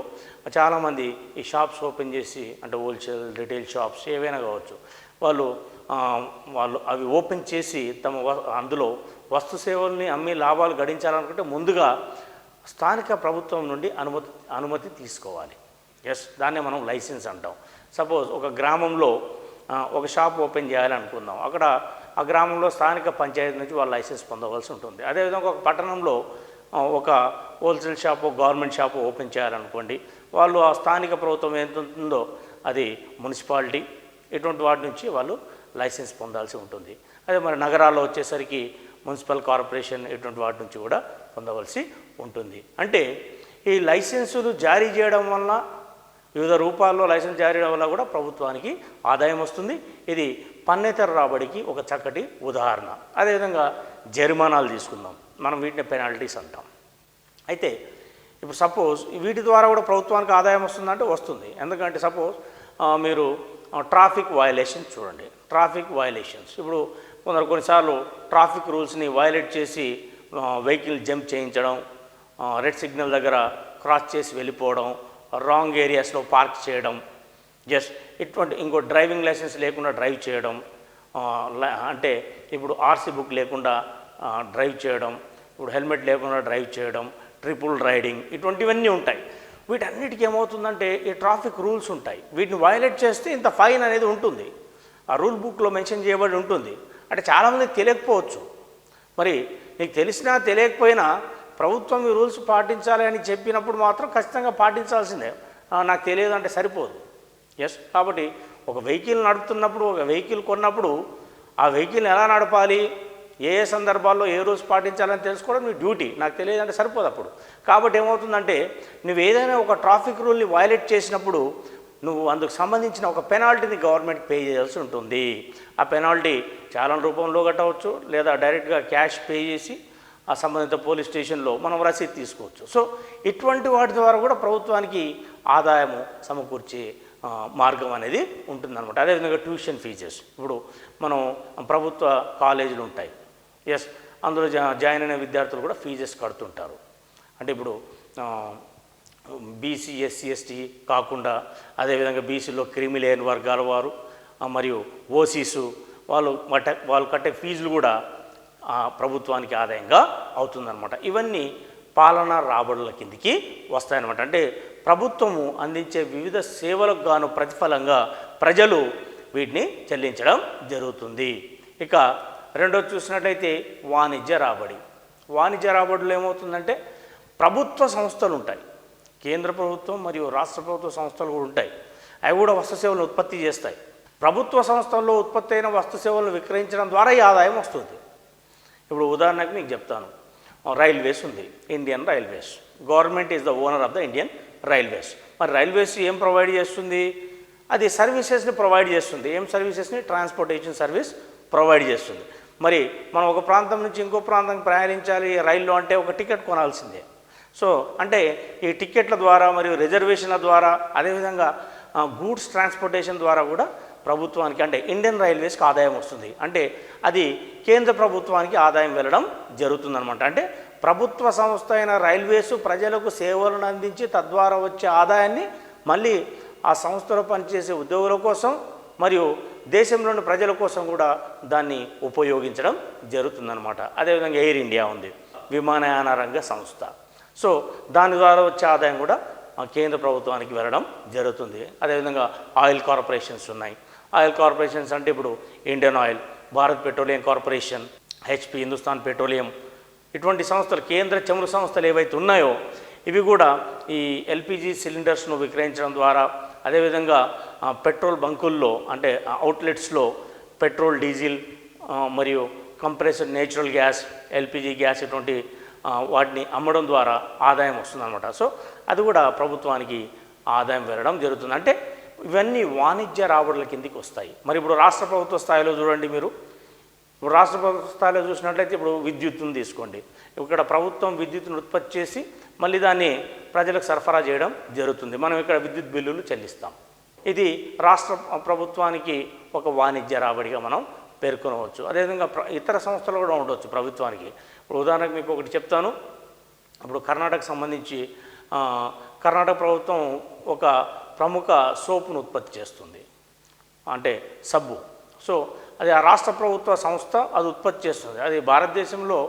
చాలామంది ఈ షాప్స్ ఓపెన్ చేసి, అంటే హోల్సేల్ రిటైల్ షాప్స్ ఏవైనా కావచ్చు, వాళ్ళు అవి ఓపెన్ చేసి అందులో వస్తు సేవల్ని అమ్మి లాభాలు గడించాలనుకుంటే ముందుగా స్థానిక ప్రభుత్వం నుండి అనుమతి తీసుకోవాలి. దాన్నే మనం లైసెన్స్ అంటాం. సపోజ్ ఒక గ్రామంలో ఒక షాప్ ఓపెన్ చేయాలనుకుందాం. అక్కడ ఆ గ్రామంలో స్థానిక పంచాయతీ నుంచి వాళ్ళు లైసెన్స్ పొందవలసి ఉంటుంది. అదేవిధంగా ఒక పట్టణంలో ఒక wholesale shop, government shop open చేయాలనుకోండి, వాళ్ళు ఆ స్థానిక ప్రభుత్వం ఎంత ఉంటుందో అది మున్సిపాలిటీ, ఇటువంటి వాటి నుంచి వాళ్ళు లైసెన్స్ పొందాల్సి ఉంటుంది. అదే మరి నగరాల్లో వచ్చేసరికి మున్సిపల్ కార్పొరేషన్, ఇటువంటి వాటి నుంచి కూడా పొందవలసి ఉంటుంది. అంటే ఈ లైసెన్సులు జారీ చేయడం వలన, వివిధ రూపాల్లో లైసెన్స్ జారీ చేయడం వల్ల కూడా ప్రభుత్వానికి ఆదాయం వస్తుంది. ఇది పన్నేతర రాబడికి ఒక చక్కటి ఉదాహరణ. అదేవిధంగా జరిమానాలు తీసుకుందాం, మనం వీటిని పెనాల్టీస్ అంటాం. అయితే ఇప్పుడు సపోజ్ వీటి ద్వారా కూడా ప్రభుత్వానికి ఆదాయం వస్తుందంటే వస్తుంది. ఎందుకంటే సపోజ్ మీరు ట్రాఫిక్ వయలేషన్స్ చూడండి. ట్రాఫిక్ వయలేషన్స్ ఇప్పుడు కొన్నిసార్లు ట్రాఫిక్ రూల్స్ని వయలేట్ చేసి వెహికల్ జంప్ చేయించడం, రెడ్ సిగ్నల్ దగ్గర క్రాస్ చేసి వెళ్ళిపోవడం, రాంగ్ ఏరియాస్లో పార్క్ చేయడం, ఇటువంటి ఇంకో డ్రైవింగ్ లైసెన్స్ లేకుండా డ్రైవ్ చేయడం, అంటే ఇప్పుడు ఆర్సీ బుక్ లేకుండా డ్రైవ్ చేయడం, ఇప్పుడు హెల్మెట్ లేకుండా డ్రైవ్ చేయడం, ట్రిపుల్ రైడింగ్, ఇటువంటివన్నీ ఉంటాయి. వీటన్నిటికీ ఏమవుతుందంటే ఈ ట్రాఫిక్ రూల్స్ ఉంటాయి. వీటిని వయలేట్ చేస్తే ఇంత ఫైన్ అనేది ఉంటుంది, ఆ రూల్ బుక్లో మెన్షన్ చేయబడి ఉంటుంది. అంటే చాలామందికి తెలియకపోవచ్చు. మరి నీకు తెలిసినా తెలియకపోయినా ప్రభుత్వం ఈ రూల్స్ పాటించాలి అని చెప్పినప్పుడు మాత్రం ఖచ్చితంగా పాటించాల్సిందే. నాకు తెలియదు అంటే సరిపోదు. కాబట్టి ఒక వెహికల్ నడుపుతున్నప్పుడు, ఒక వెహికల్ కొన్నప్పుడు ఆ వెహికల్ని ఎలా నడపాలి, ఏ సందర్భాల్లో ఏ రూల్స్ పాటించాలని తెలుసుకోవడం నీ డ్యూటీ. నాకు తెలియదంటే సరిపోదు అప్పుడు. కాబట్టి ఏమవుతుందంటే నువ్వు ఏదైనా ఒక ట్రాఫిక్ రూల్ని వయలేట్ చేసినప్పుడు నువ్వు అందుకు సంబంధించిన ఒక పెనాల్టీని గవర్నమెంట్ పే చేయాల్సి ఉంటుంది. ఆ పెనాల్టీ చాలాన్ రూపంలో కట్టవచ్చు, లేదా డైరెక్ట్గా క్యాష్ పే చేసి ఆ సంబంధిత పోలీస్ స్టేషన్లో మనం రసీదు తీసుకోవచ్చు. సో ఇటువంటి వాటి ద్వారా కూడా ప్రభుత్వానికి ఆదాయము సమకూర్చే మార్గం అనేది ఉంటుందన్నమాట. అదేవిధంగా ట్యూషన్ ఫీజెస్, ఇప్పుడు మనం ప్రభుత్వ కాలేజీలు ఉంటాయి. అందులో జాయిన్ అయిన విద్యార్థులు కూడా ఫీజెస్ కడుతుంటారు. అంటే ఇప్పుడు బీసీ, ఎస్సీ, ఎస్టీ కాకుండా అదేవిధంగా బీసీలో క్రిమి లేని వర్గాల వారు మరియు ఓసీసు వాళ్ళు కట్టే ఫీజులు కూడా ప్రభుత్వానికి ఆదాయంగా అవుతుందన్నమాట. ఇవన్నీ పాలనా రాబడుల కిందికి వస్తాయన్నమాట. అంటే ప్రభుత్వము అందించే వివిధ సేవలకు గాను ప్రతిఫలంగా ప్రజలు వీటిని చెల్లించడం జరుగుతుంది. ఇక రెండోది చూసినట్లయితే వాణిజ్య రాబడి. వాణిజ్య రాబడులు ఏమవుతుందంటే ప్రభుత్వ సంస్థలు ఉంటాయి, కేంద్ర ప్రభుత్వం మరియు రాష్ట్ర ప్రభుత్వ సంస్థలు కూడా ఉంటాయి. అవి కూడా వస్తు సేవలను ఉత్పత్తి చేస్తాయి. ప్రభుత్వ సంస్థల్లో ఉత్పత్తి అయిన వస్తు సేవలను విక్రయించడం ద్వారా ఈ ఆదాయం వస్తుంది. ఇప్పుడు ఉదాహరణకు మీకు చెప్తాను, రైల్వేస్ ఉంది, Indian railways. Government is the owner of the Indian railways. మరి రైల్వేస్ ఏం ప్రొవైడ్ చేస్తుంది? అది సర్వీసెస్ని ప్రొవైడ్ చేస్తుంది. ఏం సర్వీసెస్ని? ట్రాన్స్పోర్టేషన్ సర్వీస్ ప్రొవైడ్ చేస్తుంది. మరి మనం ఒక ప్రాంతం నుంచి ఇంకో ప్రాంతానికి ప్రయాణించాలి రైల్లో అంటే ఒక టికెట్ కొనాల్సిందే. సో అంటే ఈ టికెట్ల ద్వారా మరియు రిజర్వేషన్ల ద్వారా, అదేవిధంగా గూడ్స్ ట్రాన్స్పోర్టేషన్ ద్వారా కూడా ప్రభుత్వానికి, అంటే ఇండియన్ రైల్వేస్కి ఆదాయం వస్తుంది. అంటే అది కేంద్ర ప్రభుత్వానికి ఆదాయం వెళ్ళడం జరుగుతుందన్నమాట. అంటే ప్రభుత్వ సంస్థ అయిన రైల్వేస్ ప్రజలకు సేవలను అందించి తద్వారా వచ్చే ఆదాయాన్ని మళ్ళీ ఆ సంస్థలో పనిచేసే ఉద్యోగుల కోసం మరియు దేశంలోని ప్రజల కోసం కూడా దాన్ని ఉపయోగించడం జరుగుతుందన్నమాట. అదేవిధంగా ఎయిర్ ఇండియా ఉంది, విమానయాన రంగ సంస్థ. సో దాని ద్వారా వచ్చే ఆదాయం కూడా కేంద్ర ప్రభుత్వానికి వెళ్ళడం జరుగుతుంది. అదేవిధంగా ఆయిల్ కార్పొరేషన్స్ ఉన్నాయి. ఆయిల్ కార్పొరేషన్స్ అంటే ఇప్పుడు Indian oil, Bharat petroleum corporation, HP, Hindustan petroleum, ఇటువంటి సంస్థలు, కేంద్ర చమురు సంస్థలు ఏవైతే ఉన్నాయో ఇవి కూడా ఈ ఎల్పిజి సిలిండర్స్ను విక్రయించడం ద్వారా, అదేవిధంగా పెట్రోల్ బంకుల్లో అంటే అవుట్లెట్స్లో పెట్రోల్, డీజిల్ మరియు compressed natural gas, LPG gas ఇటువంటి వాటిని అమ్మడం ద్వారా ఆదాయం వస్తుందన్నమాట. సో అది కూడా ప్రభుత్వానికి ఆదాయం వెళ్ళడం జరుగుతుంది. అంటే ఇవన్నీ వాణిజ్య రాబడుల కిందికి వస్తాయి. మరి ఇప్పుడు రాష్ట్ర ప్రభుత్వ స్థాయిలో చూడండి, మీరు ఇప్పుడు రాష్ట్ర ప్రభుత్వ స్థాయిలో చూసినట్లయితే ఇప్పుడు విద్యుత్తును తీసుకోండి. ఇక్కడ ప్రభుత్వం విద్యుత్తును ఉత్పత్తి చేసి మళ్ళీ దాన్ని ప్రజలకు సరఫరా చేయడం జరుగుతుంది. మనం ఇక్కడ విద్యుత్ బిల్లులు చెల్లిస్తాం. ఇది రాష్ట్ర ప్రభుత్వానికి ఒక వాణిజ్య రాబడిగా మనం పేర్కొనవచ్చు. అదేవిధంగా ఇతర సంస్థలు కూడా ఉండవచ్చు ప్రభుత్వానికి. ఇప్పుడు ఉదాహరణకు మీకు ఒకటి చెప్తాను. ఇప్పుడు కర్ణాటకకు సంబంధించి కర్ణాటక ప్రభుత్వం ఒక ప్రముఖ సోపును ఉత్పత్తి చేస్తుంది, అంటే సబ్బు. సో అది ఆ రాష్ట్ర ప్రభుత్వ సంస్థ అది ఉత్పత్తి చేస్తుంది. అది భారతదేశంలో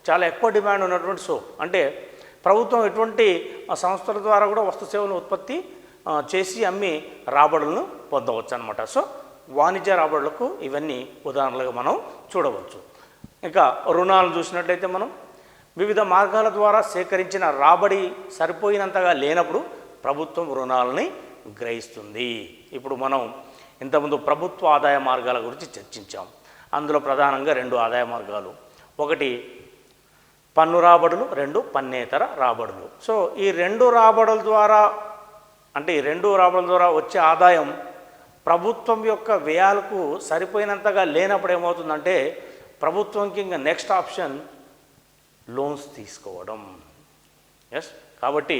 చాలా ఎక్కువ డిమాండ్ ఉన్నటువంటి సోప్. అంటే ప్రభుత్వం ఎటువంటి సంస్థల ద్వారా కూడా వస్తు సేవలను ఉత్పత్తి చేసి అమ్మి రాబడులను పొందవచ్చు అన్నమాట. సో వాణిజ్య రాబడులకు ఇవన్నీ ఉదాహరణలుగా మనం చూడవచ్చు. ఇంకా రుణాలు చూసినట్లయితే మనం వివిధ మార్గాల ద్వారా సేకరించిన రాబడి సరిపోయినంతగా లేనప్పుడు ప్రభుత్వం రుణాలని గ్రహిస్తుంది. ఇప్పుడు మనం ఇంతకుముందు ప్రభుత్వ ఆదాయ మార్గాల గురించి చర్చించాం. అందులో ప్రధానంగా 2 ఆదాయ మార్గాలు, ఒకటి పన్ను రాబడులు, 2 పన్నేతర రాబడులు. సో ఈ 2 రాబడుల ద్వారా వచ్చే ఆదాయం ప్రభుత్వం యొక్క వ్యయాలకు సరిపోయినంతగా లేనప్పుడు ఏమవుతుందంటే ప్రభుత్వంకి ఇంకా నెక్స్ట్ ఆప్షన్ లోన్స్ తీసుకోవడం. ఎస్, కాబట్టి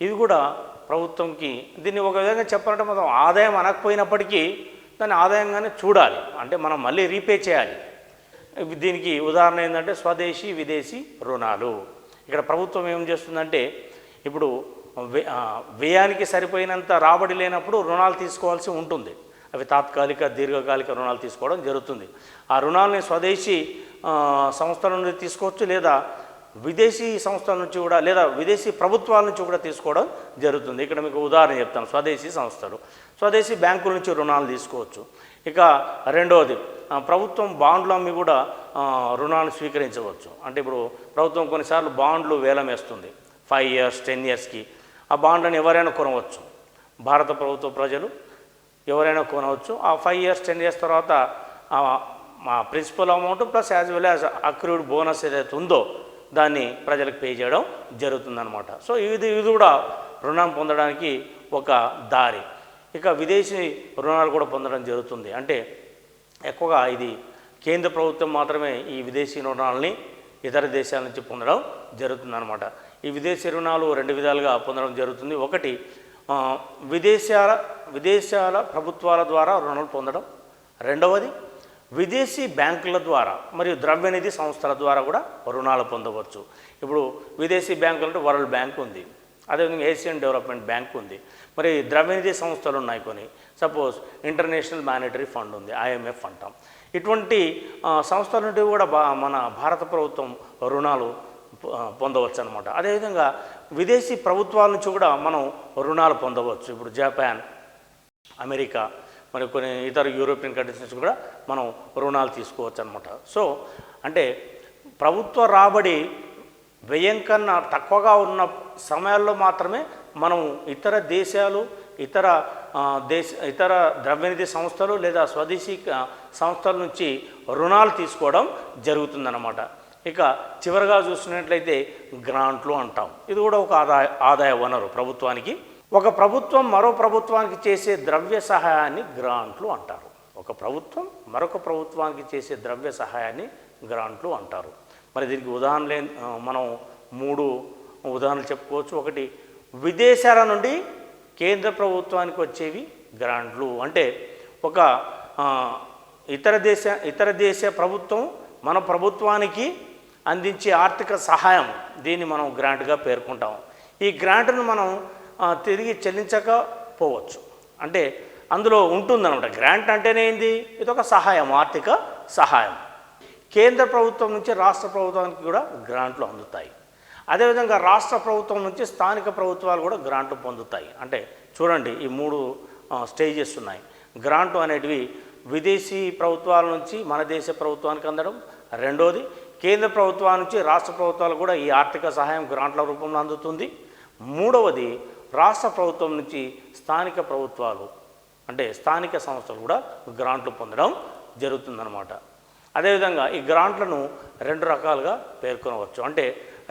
ఇవి కూడా ప్రభుత్వంకి, దీన్ని ఒక విధంగా చెప్పాలంటే మనం ఆదాయం అనకపోయినప్పటికీ దాన్ని ఆదాయంగానే చూడాలి. అంటే మనం మళ్ళీ రీపే చేయాలి. దీనికి ఉదాహరణ ఏంటంటే స్వదేశీ విదేశీ రుణాలు. ఇక్కడ ప్రభుత్వం ఏం చేస్తుందంటే ఇప్పుడు వ్యయానికి సరిపోయినంత రాబడి లేనప్పుడు రుణాలు తీసుకోవాల్సి ఉంటుంది. అవి తాత్కాలిక, దీర్ఘకాలిక రుణాలు తీసుకోవడం జరుగుతుంది. ఆ రుణాలని స్వదేశీ సంస్థల నుండి తీసుకోవచ్చు, లేదా విదేశీ సంస్థల నుంచి కూడా, లేదా విదేశీ ప్రభుత్వాల నుంచి కూడా తీసుకోవడం జరుగుతుంది. ఇక్కడ మీకు ఉదాహరణ చెప్తాను. స్వదేశీ సంస్థలు, స్వదేశీ బ్యాంకుల నుంచి రుణాలు తీసుకోవచ్చు. ఇక రెండవది ప్రభుత్వం బాండ్లు అమ్మి కూడా రుణాలు స్వీకరించవచ్చు. అంటే ఇప్పుడు ప్రభుత్వం కొన్నిసార్లు బాండ్లు వేలం వేస్తుంది 5 years 10 yearsకి. ఆ బాండ్లను ఎవరైనా కొనవచ్చు. భారత ప్రభుత్వ ప్రజలు ఎవరైనా కొనవచ్చు. ఆ 5 years 10 years తర్వాత మా principal amount plus as well as accrued bonus ఏదైతే ఉందో దాన్ని ప్రజలకు పే చేయడం జరుగుతుందన్నమాట. సో ఇది కూడా రుణం పొందడానికి ఒక దారి. ఇక విదేశీ రుణాలు కూడా పొందడం జరుగుతుంది. అంటే ఎక్కువగా ఇది కేంద్ర ప్రభుత్వం మాత్రమే ఈ విదేశీ రుణాలని ఇతర దేశాల నుంచి పొందడం జరుగుతుందన్నమాట. ఈ విదేశీ రుణాలు 2 విధాలుగా పొందడం జరుగుతుంది. ఒకటి విదేశాల ప్రభుత్వాల ద్వారా రుణాలు పొందడం. రెండవది విదేశీ బ్యాంకుల ద్వారా మరియు ద్రవ్యనిధి సంస్థల ద్వారా కూడా రుణాలు పొందవచ్చు. ఇప్పుడు విదేశీ బ్యాంకులు అంటే వరల్డ్ బ్యాంక్ ఉంది, అదేవిధంగా ఏషియన్ డెవలప్మెంట్ బ్యాంక్ ఉంది, మరి ద్రవ్యనిధి సంస్థలు ఉన్నాయి కొన్ని. సపోజ్ ఇంటర్నేషనల్ మానిటరీ ఫండ్ ఉంది, IMF అంటాం. ఇటువంటి సంస్థల నుండి కూడా మన భారత ప్రభుత్వం రుణాలు పొందవచ్చు అనమాట. అదేవిధంగా విదేశీ ప్రభుత్వాల నుంచి కూడా మనం రుణాలు పొందవచ్చు. ఇప్పుడు జపాన్, అమెరికా మరి కొన్ని ఇతర యూరోపియన్ కంట్రీస్ నుంచి కూడా మనం రుణాలు తీసుకోవచ్చు అనమాట. సో అంటే ప్రభుత్వ రాబడి వ్యయం కన్నా తక్కువగా ఉన్న సమయాల్లో మాత్రమే మనం ఇతర దేశాలు, ఇతర ద్రవ్యనిధి సంస్థలు లేదా స్వదేశీ సంస్థల నుంచి రుణాలు తీసుకోవడం జరుగుతుందన్నమాట. ఇక చివరిగా చూసినట్లయితే గ్రాంట్లు అంటాం. ఇది కూడా ఒక ఆదాయ వనరు ప్రభుత్వానికి. ఒక ప్రభుత్వం మరో ప్రభుత్వానికి చేసే ద్రవ్య సహాయాన్ని గ్రాంట్లు అంటారు. ఒక ప్రభుత్వం మరొక ప్రభుత్వానికి చేసే ద్రవ్య సహాయాన్ని గ్రాంట్లు అంటారు. మరి దీనికి ఉదాహరణలే మనం 3 ఉదాహరణలు చెప్పుకోవచ్చు. ఒకటి విదేశాల నుండి కేంద్ర ప్రభుత్వానికి వచ్చేవి గ్రాంట్లు. అంటే ఒక ఇతర దేశ ప్రభుత్వం మన ప్రభుత్వానికి అందించే ఆర్థిక సహాయం, దీన్ని మనం గ్రాంట్గా పేర్కొంటాం. ఈ గ్రాంట్ను మనం తిరిగి చెల్లించకపోవచ్చు. అంటే అందులో ఉంటుందన్నమాట. గ్రాంట్ అంటేనే ఏంది, ఇది ఒక సహాయం, ఆర్థిక సహాయం. కేంద్ర ప్రభుత్వం నుంచి రాష్ట్ర ప్రభుత్వానికి కూడా గ్రాంట్లు అందుతాయి. అదేవిధంగా రాష్ట్ర ప్రభుత్వం నుంచి స్థానిక ప్రభుత్వాలు కూడా గ్రాంట్లు పొందుతాయి. అంటే చూడండి, ఈ 3 స్టేజెస్ ఉన్నాయి. గ్రాంటు అనేటివి విదేశీ ప్రభుత్వాల నుంచి మన దేశ ప్రభుత్వానికి అందడం. రెండోది, కేంద్ర ప్రభుత్వాల నుంచి రాష్ట్ర ప్రభుత్వాలు కూడా ఈ ఆర్థిక సహాయం గ్రాంట్ల రూపంలో అందుతుంది. మూడవది, రాష్ట్ర ప్రభుత్వం నుంచి స్థానిక ప్రభుత్వాలు అంటే స్థానిక సంస్థలు కూడా గ్రాంట్లు పొందడం జరుగుతుందన్నమాట. అదేవిధంగా ఈ గ్రాంట్లను 2 రకాలుగా పేర్కొనవచ్చు. అంటే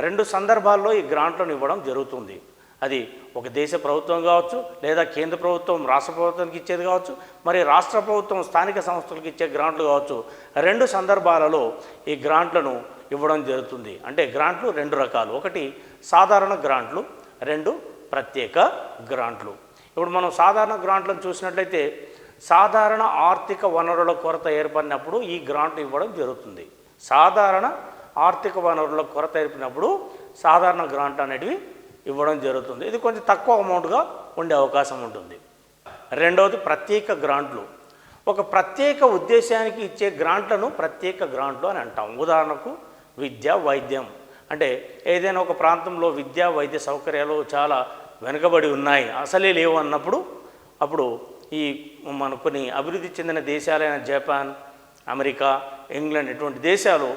2 సందర్భాల్లో ఈ గ్రాంట్లను ఇవ్వడం జరుగుతుంది. అది ఒక దేశ ప్రభుత్వం కావచ్చు, లేదా కేంద్ర ప్రభుత్వం రాష్ట్ర ప్రభుత్వానికి ఇచ్చేది కావచ్చు, మరి రాష్ట్ర ప్రభుత్వం స్థానిక సంస్థలకు ఇచ్చే గ్రాంట్లు కావచ్చు. 2 సందర్భాలలో ఈ గ్రాంట్లను ఇవ్వడం జరుగుతుంది. అంటే గ్రాంట్లు 2 రకాలు. ఒకటి సాధారణ గ్రాంట్లు, 2 ప్రత్యేక గ్రాంట్లు. ఇప్పుడు మనం సాధారణ గ్రాంట్లను చూసినట్లయితే సాధారణ ఆర్థిక వనరుల కొరత ఏర్పడినప్పుడు ఈ గ్రాంట్ ఇవ్వడం జరుగుతుంది. సాధారణ ఆర్థిక వనరుల కొరత ఏర్పడినప్పుడు సాధారణ గ్రాంట్ అనేటివి ఇవ్వడం జరుగుతుంది. ఇది కొంచెం తక్కువ అమౌంట్గా ఉండే అవకాశం ఉంటుంది. రెండవది ప్రత్యేక గ్రాంట్లు. ఒక ప్రత్యేక ఉద్దేశానికి ఇచ్చే గ్రాంట్లను ప్రత్యేక గ్రాంట్లు అని అంటాం. ఉదాహరణకు విద్య, వైద్యం. అంటే ఏదైనా ఒక ప్రాంతంలో విద్యా వైద్య సౌకర్యాలు చాలా వెనుకబడి ఉన్నాయి, అసలే లేవు అన్నప్పుడు అప్పుడు ఈ మన కొన్ని అభివృద్ధి చెందిన దేశాలైన జపాన్, అమెరికా, ఇంగ్లాండ్ ఇటువంటి దేశాలు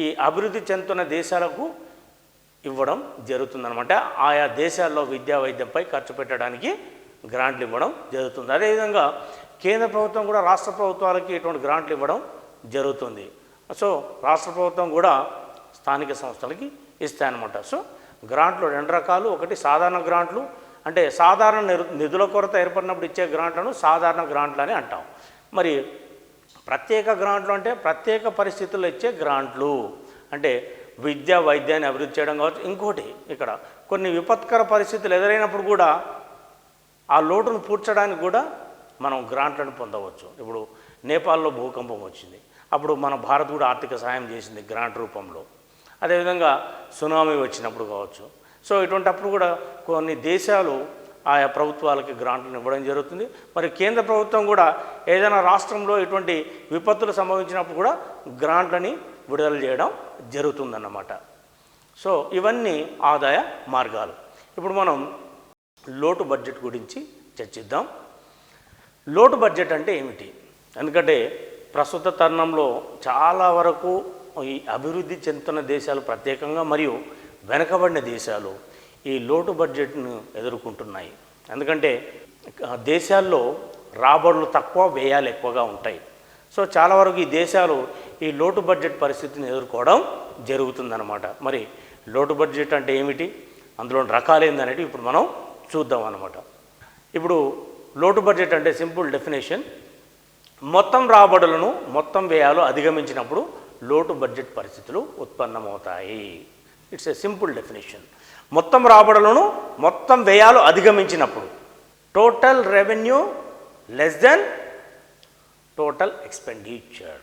ఈ అభివృద్ధి చెందుతున్న దేశాలకు ఇవ్వడం జరుగుతుందన్నమాట. ఆయా దేశాల్లో విద్యా వైద్యంపై ఖర్చు పెట్టడానికి గ్రాంట్లు ఇవ్వడం జరుగుతుంది. అదేవిధంగా కేంద్ర ప్రభుత్వం కూడా రాష్ట్ర ప్రభుత్వాలకి ఇటువంటి గ్రాంట్లు ఇవ్వడం జరుగుతుంది. సో రాష్ట్ర ప్రభుత్వం కూడా స్థానిక సంస్థలకి ఇస్తాయన్నమాట. సో గ్రాంట్లు 2 రకాలు. ఒకటి సాధారణ గ్రాంట్లు, అంటే సాధారణ నిధుల కొరత ఏర్పడినప్పుడు ఇచ్చే గ్రాంట్లను సాధారణ గ్రాంట్లు అని అంటాం. మరి ప్రత్యేక గ్రాంట్లు అంటే ప్రత్యేక పరిస్థితుల్లో ఇచ్చే గ్రాంట్లు. అంటే విద్యా వైద్యాన్ని అభివృద్ధి చేయడం కావచ్చు. ఇంకోటి, ఇక్కడ కొన్ని విపత్కర పరిస్థితులు ఎదురైనప్పుడు కూడా ఆ లోటును పూడ్చడానికి కూడా మనం గ్రాంట్లను పొందవచ్చు. ఇప్పుడు నేపాల్లో భూకంపం వచ్చింది, అప్పుడు మన భారత్ కూడా ఆర్థిక సహాయం చేసింది గ్రాంట్ రూపంలో. అదేవిధంగా సునామీ వచ్చినప్పుడు కావచ్చు. సో ఇటువంటిప్పుడు కూడా కొన్ని దేశాలు ఆయా ప్రభుత్వాలకి గ్రాంట్లను ఇవ్వడం జరుగుతుంది. మరి కేంద్ర ప్రభుత్వం కూడా ఏదైనా రాష్ట్రంలో ఇటువంటి విపత్తులు సంభవించినప్పుడు కూడా గ్రాంట్లని విడుదల చేయడం జరుగుతుందన్నమాట. సో ఇవన్నీ ఆదాయ మార్గాలు. ఇప్పుడు మనం లోటు బడ్జెట్ గురించి చర్చిద్దాం. లోటు బడ్జెట్ అంటే ఏమిటి? ఎందుకంటే ప్రస్తుత తరుణంలో చాలా వరకు ఈ అభివృద్ధి చెందుతున్న దేశాలు ప్రత్యేకంగా మరియు వెనుకబడిన దేశాలు ఈ లోటు బడ్జెట్ను ఎదుర్కొంటున్నాయి. ఎందుకంటే దేశాల్లో రాబడులు తక్కువ, వ్యయాలు ఎక్కువగా ఉంటాయి. సో చాలా వరకు ఈ దేశాలు ఈ లోటు బడ్జెట్ పరిస్థితిని ఎదుర్కోవడం జరుగుతుందన్నమాట. మరి లోటు బడ్జెట్ అంటే ఏమిటి, అందులో రకాలు ఏందనేది ఇప్పుడు మనం చూద్దాం అన్నమాట. ఇప్పుడు లోటు బడ్జెట్ అంటే సింపుల్ డెఫినేషన్, మొత్తం రాబడులను మొత్తం వ్యయాలు అధిగమించినప్పుడు లోటు బడ్జెట్ పరిస్థితులు ఉత్పన్నమవుతాయి. It's a simple definition. మొత్తం రాబడులను మొత్తం వ్యయాలు అధిగమించినప్పుడు, total revenue less than total expenditure.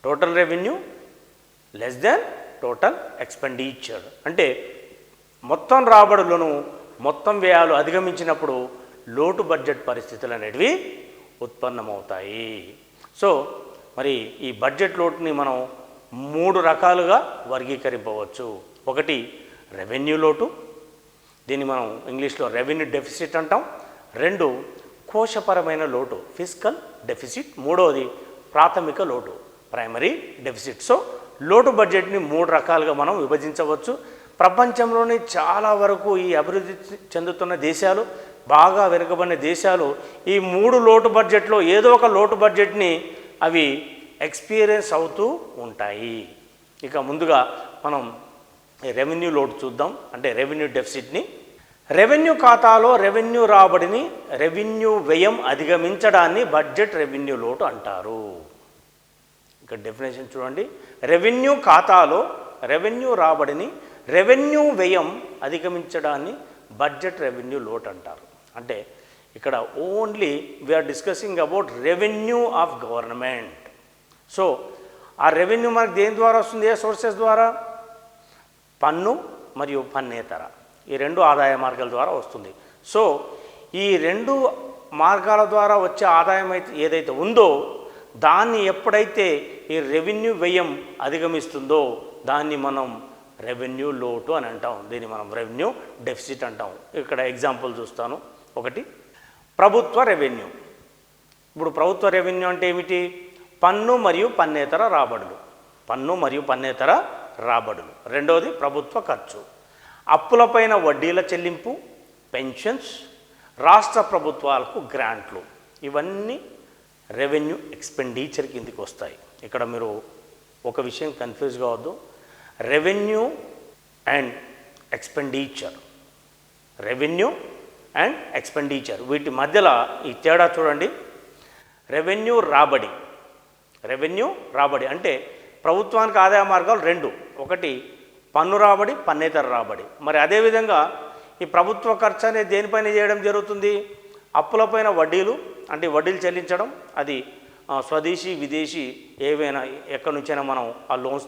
Total revenue less than total expenditure అంటే మొత్తం రాబడులను మొత్తం వ్యయాలు అధిగమించినప్పుడు లోటు బడ్జెట్ పరిస్థితులు అనేటివి ఉత్పన్నమవుతాయి. సో మరి ఈ బడ్జెట్ లోటుని మనం 3 రకాలుగా వర్గీకరింపవచ్చు. ఒకటి రెవెన్యూ లోటు, దీన్ని మనం ఇంగ్లీష్లో రెవెన్యూ డెఫిసిట్ అంటాం. 2 కోశపరమైన లోటు, ఫిస్కల్ డెఫిసిట్. 3వది ప్రాథమిక లోటు, ప్రైమరీ డెఫిసిట్. సో లోటు బడ్జెట్ని 3 రకాలుగా మనం విభజించవచ్చు. ప్రపంచంలోని చాలా వరకు ఈ అభివృద్ధి చెందుతున్న దేశాలు, బాగా వెనుకబడిన దేశాలు ఈ 3 లోటు బడ్జెట్లో ఏదో ఒక లోటు బడ్జెట్ని అవి ఎక్స్పీరియన్స్ అవుతూ ఉంటాయి. ఇక ముందుగా మనం రెవెన్యూ లోటు చూద్దాం, అంటే రెవెన్యూ డెఫిసిట్ని. రెవెన్యూ ఖాతాలో రెవెన్యూ రాబడిని రెవెన్యూ వ్యయం అధిగమించడాన్ని బడ్జెట్ రెవెన్యూ లోటు అంటారు. ఇక్కడ డెఫినేషన్ చూడండి, రెవెన్యూ ఖాతాలో రెవెన్యూ రాబడిని రెవెన్యూ వ్యయం అధిగమించడాన్ని బడ్జెట్ రెవెన్యూ లోటు అంటారు. అంటే ఇక్కడ only we are discussing about revenue of government. So ఆ రెవెన్యూ మనకు దేని ద్వారా వస్తుంది? ఏ సోర్సెస్ ద్వారా? పన్ను మరియు పన్నేతర, ఈ 2 ఆదాయ మార్గాల ద్వారా వస్తుంది. సో ఈ రెండు మార్గాల ద్వారా వచ్చే ఆదాయం అయితే ఏదైతే ఉందో దాన్ని ఎప్పుడైతే ఈ రెవెన్యూ వ్యయం అధిగమిస్తుందో దాన్ని మనం రెవెన్యూ లోటు అని అంటాం. దీన్ని మనం రెవెన్యూ డెఫిసిట్ అంటాం. ఇక్కడ ఎగ్జాంపుల్ చూస్తాను. ఒకటి ప్రభుత్వ రెవెన్యూ. ఇప్పుడు ప్రభుత్వ రెవెన్యూ అంటే ఏమిటి? పన్ను మరియు పన్నేతర రాబడులు. పన్ను మరియు పన్నేతర రాబడులు. రెండవది ప్రభుత్వ ఖర్చు, అప్పులపైన వడ్డీల చెల్లింపు, పెన్షన్స్, రాష్ట్ర ప్రభుత్వాలకు గ్రాంట్లు. ఇవన్నీ రెవెన్యూ ఎక్స్పెండిచర్ కిందికి వస్తాయి. ఇక్కడ మీరు ఒక విషయం కన్ఫ్యూజ్ కావద్దు. Revenue and expenditure, revenue and expenditure వీటి మధ్యలో ఈ తేడా చూడండి. రెవెన్యూ రాబడి, రెవెన్యూ రాబడి అంటే ప్రభుత్వానికి ఆదాయ మార్గాలు రెండు. ఒకటి పన్ను రాబడి, పన్నేతర రాబడి. మరి అదేవిధంగా ఈ ప్రభుత్వ ఖర్చు అనేది దేనిపైన చేయడం జరుగుతుంది? అప్పులపైన వడ్డీలు, అంటే వడ్డీలు చెల్లించడం. అది స్వదేశీ విదేశీ ఏవైనా ఎక్కడి నుంచైనా మనం ఆ లోన్స్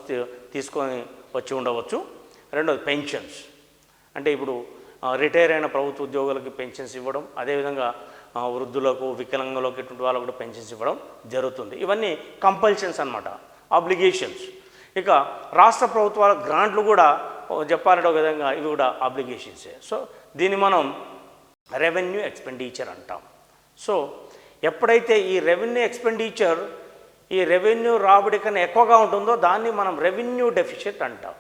తీసుకొని వచ్చి ఉండవచ్చు. రెండోది పెన్షన్స్, అంటే ఇప్పుడు రిటైర్ అయిన ప్రభుత్వ ఉద్యోగులకి పెన్షన్స్ ఇవ్వడం, అదేవిధంగా వృద్ధులకు, వికలాంగులకు, ఇటువంటి వాళ్ళకు కూడా పెన్షన్స్ ఇవ్వడం జరుగుతుంది. ఇవన్నీ కంపల్షన్స్ అన్నమాట, ఆబ్లిగేషన్స్. ఇక రాష్ట్ర ప్రభుత్వాల గ్రాంట్లు కూడా చెప్పాలంటే ఒక విధంగా ఇవి కూడా ఆబ్లిగేషన్సే. సో దీన్ని మనం రెవెన్యూ ఎక్స్పెండిచర్ అంటాం. సో ఎప్పుడైతే ఈ రెవెన్యూ ఎక్స్పెండిచర్ ఈ రెవెన్యూ రాబడి కన్నా ఎక్కువగా ఉంటుందో దాన్ని మనం రెవెన్యూ డెఫిసిట్ అంటాం.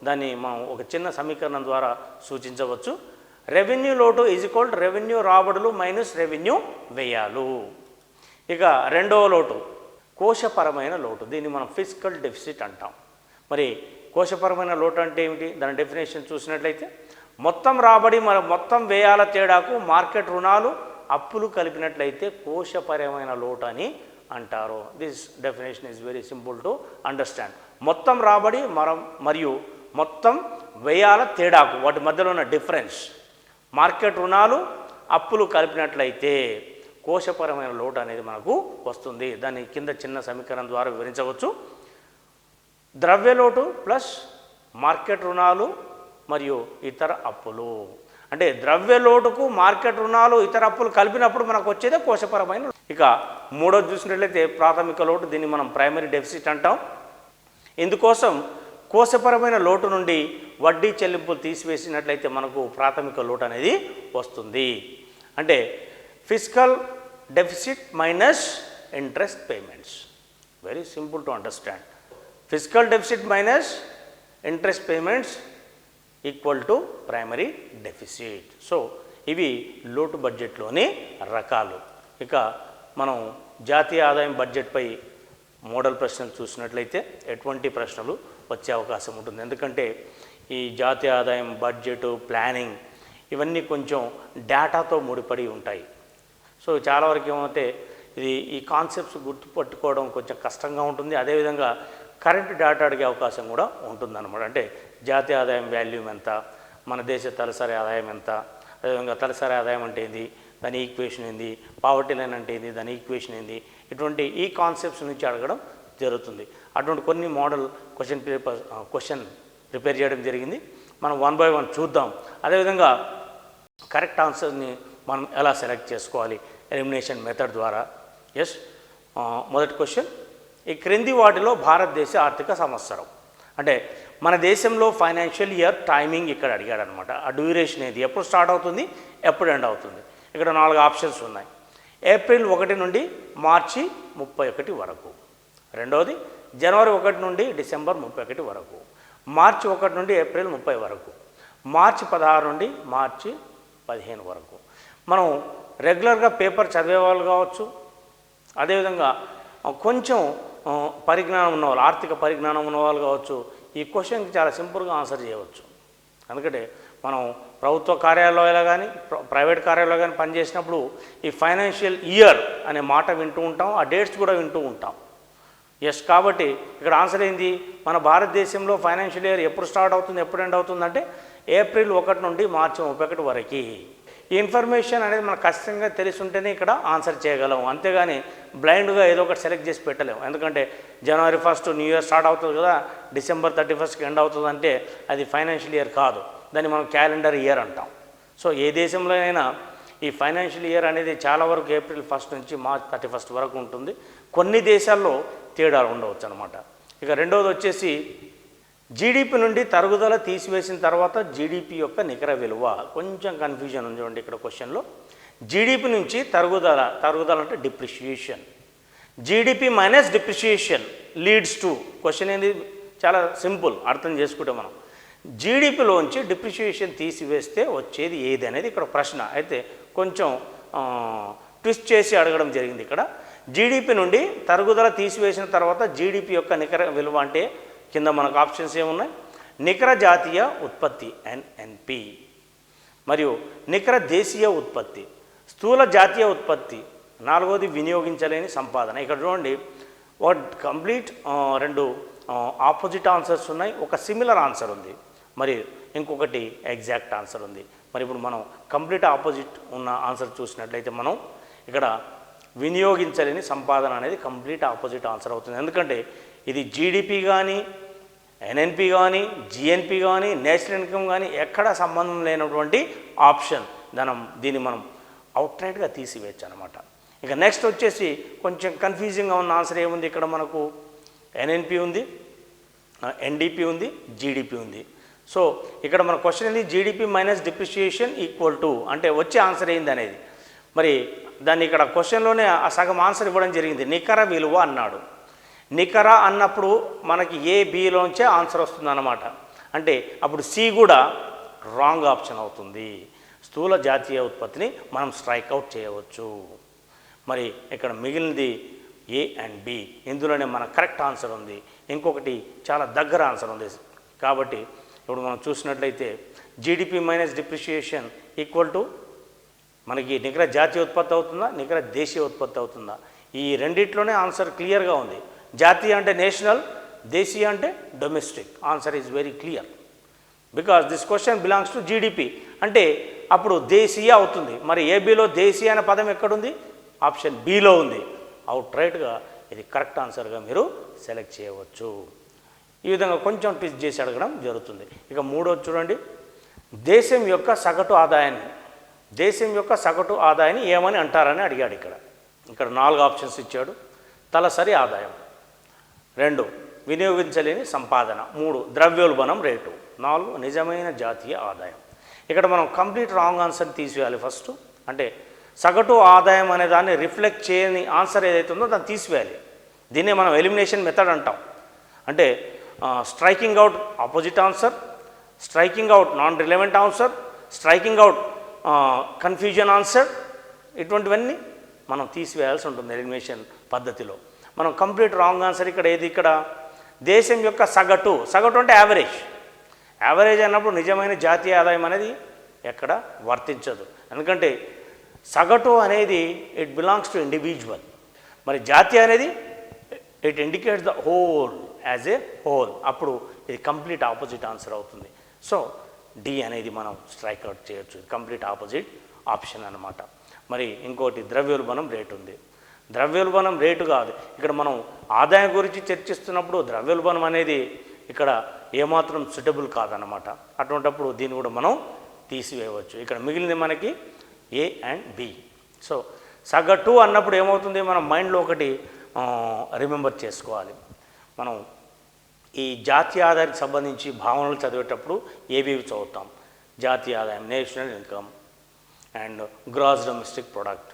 దాన్ని మనం ఒక చిన్న సమీకరణం ద్వారా సూచించవచ్చు. రెవెన్యూ లోటు ఈజ్ ఈక్వల్ టు రెవెన్యూ రాబడులు మైనస్ రెవెన్యూ వ్యయాలు. ఇక రెండవ లోటు కోశపరమైన లోటు. దీన్ని మనం ఫిస్కల్ డెఫిసిట్ అంటాం. మరి కోశపరమైన లోటు అంటే ఏమిటి? దాని డెఫినేషన్ చూసినట్లయితే మొత్తం రాబడి మరి మొత్తం వ్యయాల తేడాకు మార్కెట్ రుణాలు, అప్పులు కలిపినట్లయితే కోశపరమైన లోటు అని అంటారు. This definition is very simple to understand. మొత్తం రాబడి మరియు మొత్తం వ్యయాల తేడాకు వాటి మధ్యలో ఉన్న డిఫరెన్స్, మార్కెట్ రుణాలు, అప్పులు కలిపినట్లయితే కోశపరమైన లోటు అనేది మనకు వస్తుంది. దాన్ని కింద చిన్న సమీకరణం ద్వారా వివరించవచ్చు. ద్రవ్యలోటు ప్లస్ మార్కెట్ రుణాలు మరియు ఇతర అప్పులు. అంటే ద్రవ్యలోటుకు మార్కెట్ రుణాలు, ఇతర అప్పులు కలిపినప్పుడు మనకు వచ్చేదే కోశపరమైన. ఇక మూడోది చూసినట్లయితే ప్రాథమిక లోటు. దీన్ని మనం ప్రైమరీ డెఫిసిట్ అంటాం. ఇందుకోసం కోశపరమైన లోటు నుండి వడ్డీ చెల్లింపులు తీసివేసినట్లయితే మనకు ప్రాథమిక లోటు అనేది వస్తుంది. అంటే fiscal deficit minus interest payments. Very simple to understand. Fiscal deficit minus interest payments equal to primary deficit. So ఇవి లోటు బడ్జెట్లోని రకాలు. ఇక మనం జాతీయ ఆదాయం బడ్జెట్పై మోడల్ ప్రశ్నలు చూసినట్లయితే ఎటువంటి ప్రశ్నలు వచ్చే అవకాశం ఉంటుంది. ఎందుకంటే ఈ జాతీయ ఆదాయం బడ్జెట్ ప్లానింగ్ ఇవన్నీ కొంచెం డేటాతో ముడిపడి ఉంటాయి. సో చాలా వరకు ఏమంటే ఈ కాన్సెప్ట్స్ గుర్తుపట్టుకోవడం కొంచెం కష్టంగా ఉంటుంది. అదేవిధంగా కరెంట్ డేటా అడిగే అవకాశం కూడా ఉంటుందన్నమాట. అంటే జాతీయ ఆదాయం వాల్యూమ్ ఎంత, మన దేశ తలసరి ఆదాయం ఎంత, అదేవిధంగా తలసరి ఆదాయం అంటే ఏంది, దాని ఈక్వేషన్ ఏంది, పావర్టీ లైన్ అంటే ఏంది, దాని ఈక్వేషన్ ఏంది, ఇటువంటి ఈ కాన్సెప్ట్స్ నుంచి అడగడం జరుగుతుంది. అటువంటి కొన్ని మోడల్ క్వశ్చన్ ప్రిపేర్ చేయడం జరిగింది. మనం 1 by 1 చూద్దాం. అదేవిధంగా కరెక్ట్ ఆన్సర్ని మనం ఎలా సెలెక్ట్ చేసుకోవాలి ఎలిమినేషన్ మెథడ్ ద్వారా. ఎస్, మొదటి క్వశ్చన్, ఈ క్రింది వాటిలో భారతదేశ ఆర్థిక సంవత్సరం అంటే మన దేశంలో ఫైనాన్షియల్ ఇయర్ టైమింగ్ ఇక్కడ అడిగాడు అనమాట. ఆ డ్యూరేషన్ ఏది, ఎప్పుడు స్టార్ట్ అవుతుంది, ఎప్పుడు ఎండ్ అవుతుంది. ఇక్కడ 4 ఆప్షన్స్ ఉన్నాయి. ఏప్రిల్ 1 నుండి మార్చి 31 వరకు. రెండవది జనవరి 1 నుండి డిసెంబర్ 31 వరకు. మార్చి 1 నుండి ఏప్రిల్ 30 వరకు. మార్చి 16 నుండి మార్చి 15 వరకు. మనం రెగ్యులర్గా పేపర్ చదివే వాళ్ళు కావచ్చు, అదేవిధంగా కొంచెం పరిజ్ఞానం ఉన్నవాళ్ళు, ఆర్థిక పరిజ్ఞానం ఉన్నవాళ్ళు కావచ్చు, ఈ క్వశ్చన్కి చాలా సింపుల్గా ఆన్సర్ చేయవచ్చు. ఎందుకంటే మనం ప్రభుత్వ కార్యాలయాలు కానీ ప్రైవేట్ కార్యాలయాలు కానీ పనిచేసినప్పుడు ఈ ఫైనాన్షియల్ ఇయర్ అనే మాట వింటూ ఉంటాం, ఆ డేట్స్ కూడా వింటూ ఉంటాం. ఎస్, కాబట్టి ఇక్కడ ఆన్సర్ ఏంది, మన భారతదేశంలో ఫైనాన్షియల్ ఇయర్ ఎప్పుడు స్టార్ట్ అవుతుంది, ఎప్పుడు ఎండ్ అవుతుందంటే ఏప్రిల్ 1 నుండి మార్చి 31 వరకు. ఈ ఇన్ఫర్మేషన్ అనేది మనకు ఖచ్చితంగా తెలిసి ఉంటేనే ఇక్కడ ఆన్సర్ చేయగలం. అంతేగాని బ్లైండ్గా ఏదో ఒకటి సెలెక్ట్ చేసి పెట్టలేము. ఎందుకంటే జనవరి 1 న్యూ ఇయర్ స్టార్ట్ అవుతుంది కదా, డిసెంబర్ 31కి ఎండ్ అవుతుంది అంటే అది ఫైనాన్షియల్ ఇయర్ కాదు, దాన్ని మనం క్యాలెండర్ ఇయర్ అంటాం. సో ఏ దేశంలోనైనా ఈ ఫైనాన్షియల్ ఇయర్ అనేది చాలా వరకు ఏప్రిల్ 1 నుంచి మార్చ్ 31 వరకు ఉంటుంది. కొన్ని దేశాల్లో తేడాలు ఉండవచ్చు అనమాట. ఇక రెండవది వచ్చేసి జీడిపి నుండి తరుగుదల తీసివేసిన తర్వాత జీడిపి యొక్క నికర విలువ. కొంచెం కన్ఫ్యూజన్ ఉంది చూడండి ఇక్కడ క్వశ్చన్లో. జీడిపి నుంచి తరుగుదల అంటే depreciation. GDP minus depreciation leads to, question ఏంది చాలా సింపుల్, అర్థం చేసుకుంటే మనం జీడిపిలోంచి డిప్రిషియేషన్ తీసివేస్తే వచ్చేది ఏది అనేది ఇక్కడ ప్రశ్న. అయితే కొంచెం ట్విస్ట్ చేసి అడగడం జరిగింది ఇక్కడ. జీడిపి నుండి తరుగుదల తీసివేసిన తర్వాత జీడిపి యొక్క నికర విలువ అంటే కింద మనకు ఆప్షన్స్ ఏమున్నాయి, నికర జాతీయ ఉత్పత్తి ఎన్ఎన్పి, మరియు నికర దేశీయ ఉత్పత్తి, స్థూల జాతీయ ఉత్పత్తి, నాలుగోది వినియోగించలేని సంపాదన. ఇక్కడ చూడండి ఒక కంప్లీట్ రెండు ఆపోజిట్ ఆన్సర్స్ ఉన్నాయి, ఒక సిమిలర్ ఆన్సర్ ఉంది, మరి ఇంకొకటి ఎగ్జాక్ట్ ఆన్సర్ ఉంది. మరి ఇప్పుడు మనం కంప్లీట్ ఆపోజిట్ ఉన్న ఆన్సర్ చూసినట్లయితే మనం ఇక్కడ వినియోగించలేని సంపాదన అనేది కంప్లీట్ ఆపోజిట్ ఆన్సర్ అవుతుంది. ఎందుకంటే ఇది జీడిపి కానీ ఎన్ఎన్పి కానీ జిఎన్పి కానీ నేషనల్ ఇన్కమ్ కానీ ఎక్కడ సంబంధం లేనటువంటి ఆప్షన్. దీన్ని మనం అవుట్రైట్గా తీసివేయచ్చు అనమాట. ఇక నెక్స్ట్ వచ్చేసి కొంచెం కన్ఫ్యూజింగ్గా ఉన్న ఆన్సర్ ఏముంది ఇక్కడ మనకు, ఎన్ఎన్పి ఉంది, ఎన్డిపి ఉంది, జీడిపి ఉంది. సో ఇక్కడ మన క్వశ్చన్ ఏంది, GDP minus depreciation equal to అంటే వచ్చే ఆన్సర్ ఏంది అనేది. మరి దాన్ని ఇక్కడ క్వశ్చన్లోనే ఆ సగం ఆన్సర్ ఇవ్వడం జరిగింది, నికర విలువ అన్నాడు. నికర అన్నప్పుడు మనకి ఏ బిలోంచే ఆన్సర్ వస్తుంది అన్నమాట. అంటే అప్పుడు సి కూడా రాంగ్ ఆప్షన్ అవుతుంది. స్థూల జాతీయ ఉత్పత్తిని మనం స్ట్రైక్ అవుట్ చేయవచ్చు. మరి ఇక్కడ మిగిలినది ఏ అండ్ బి, ఇందులోనే మన కరెక్ట్ ఆన్సర్ ఉంది. ఇంకొకటి చాలా దగ్గర ఆన్సర్ ఉంది. కాబట్టి ఇప్పుడు మనం చూసినట్లయితే GDP minus depreciation equal to మనకి నికర జాతీయ ఉత్పత్తి అవుతుందా, నికర దేశీయ ఉత్పత్తి అవుతుందా, ఈ రెండిట్లోనే ఆన్సర్ క్లియర్గా ఉంది. జాతీయ అంటే నేషనల్, దేశీయ అంటే domestic. Answer is very clear because this question belongs to GDP. అంటే అప్పుడు దేశీయ అవుతుంది. మరి ఏబిలో దేశీయ అనే పదం ఎక్కడుంది, ఆప్షన్ బిలో ఉంది. అవుట్ రైట్గా ఇది కరెక్ట్ ఆన్సర్గా మీరు సెలెక్ట్ చేయవచ్చు. ఈ విధంగా కొంచెం ట్విస్ట్ చేసి అడగడం జరుగుతుంది. ఇక మూడోది చూడండి, దేశం యొక్క సగటు ఆదాయాన్ని ఏమని అంటారని అడిగాడు. ఇక్కడ 4 ఆప్షన్స్ ఇచ్చాడు. తలసరి ఆదాయం, 2 వినియోగించలేని సంపాదన, 3 ద్రవ్యోల్బణం రేటు, 4 నిజమైన జాతీయ ఆదాయం. ఇక్కడ మనం కంప్లీట్ రాంగ్ ఆన్సర్ తీసివేయాలి ఫస్ట్. అంటే సగటు ఆదాయం అనే దాన్ని రిఫ్లెక్ట్ చేయని ఆన్సర్ ఏదైతే ఉందో దాన్ని తీసివేయాలి. దీన్నే మనం ఎలిమినేషన్ మెథడ్ అంటాం. అంటే striking out opposite answer, striking out non relevant answer, striking out confusion answer, ఇటువంటివన్నీ మనం తీసివేయాల్సి ఉంటుంది ఎలిమినేషన్ పద్ధతిలో. మనం కంప్లీట్ రాంగ్ ఆన్సర్ ఇక్కడ దేశం యొక్క సగటు అంటే యావరేజ్ అన్నప్పుడు నిజమైన జాతీయ ఆదాయం అనేది ఎక్కడ వర్తించదు. ఎందుకంటే సగటు అనేది ఇట్ బిలాంగ్స్ టు ఇండివిజువల్. మరి జాతీయ అనేది it indicates the whole as a whole. అప్పుడు ఇది కంప్లీట్ ఆపోజిట్ ఆన్సర్ అవుతుంది. సో డి అనేది మనం స్ట్రైక్ అవుట్ చేయొచ్చు. కంప్లీట్ ఆపోజిట్ ఆప్షన్ అన్నమాట. మరి ఇంకోటి ద్రవ్యోల్బణం రేటు ఉంది. ద్రవ్యోల్బణం రేటు కాదు, ఇక్కడ మనం ఆదాయం గురించి చర్చిస్తున్నప్పుడు ద్రవ్యోల్బణం అనేది ఇక్కడ ఏమాత్రం సూటబుల్ కాదన్నమాట. అటువంటిప్పుడు దీన్ని కూడా మనం తీసివేయవచ్చు. ఇక్కడ మిగిలింది మనకి ఏ అండ్ బి. సో సగటు అన్నప్పుడు ఏమవుతుంది, మనం మైండ్లో ఒకటి రిమెంబర్ చేసుకోవాలి. మనం ఈ జాతీయ ఆదాయానికి సంబంధించి భావనలు చదివేటప్పుడు ఏవేవి చదువుతాం, జాతీయ ఆదాయం, national income and gross domestic product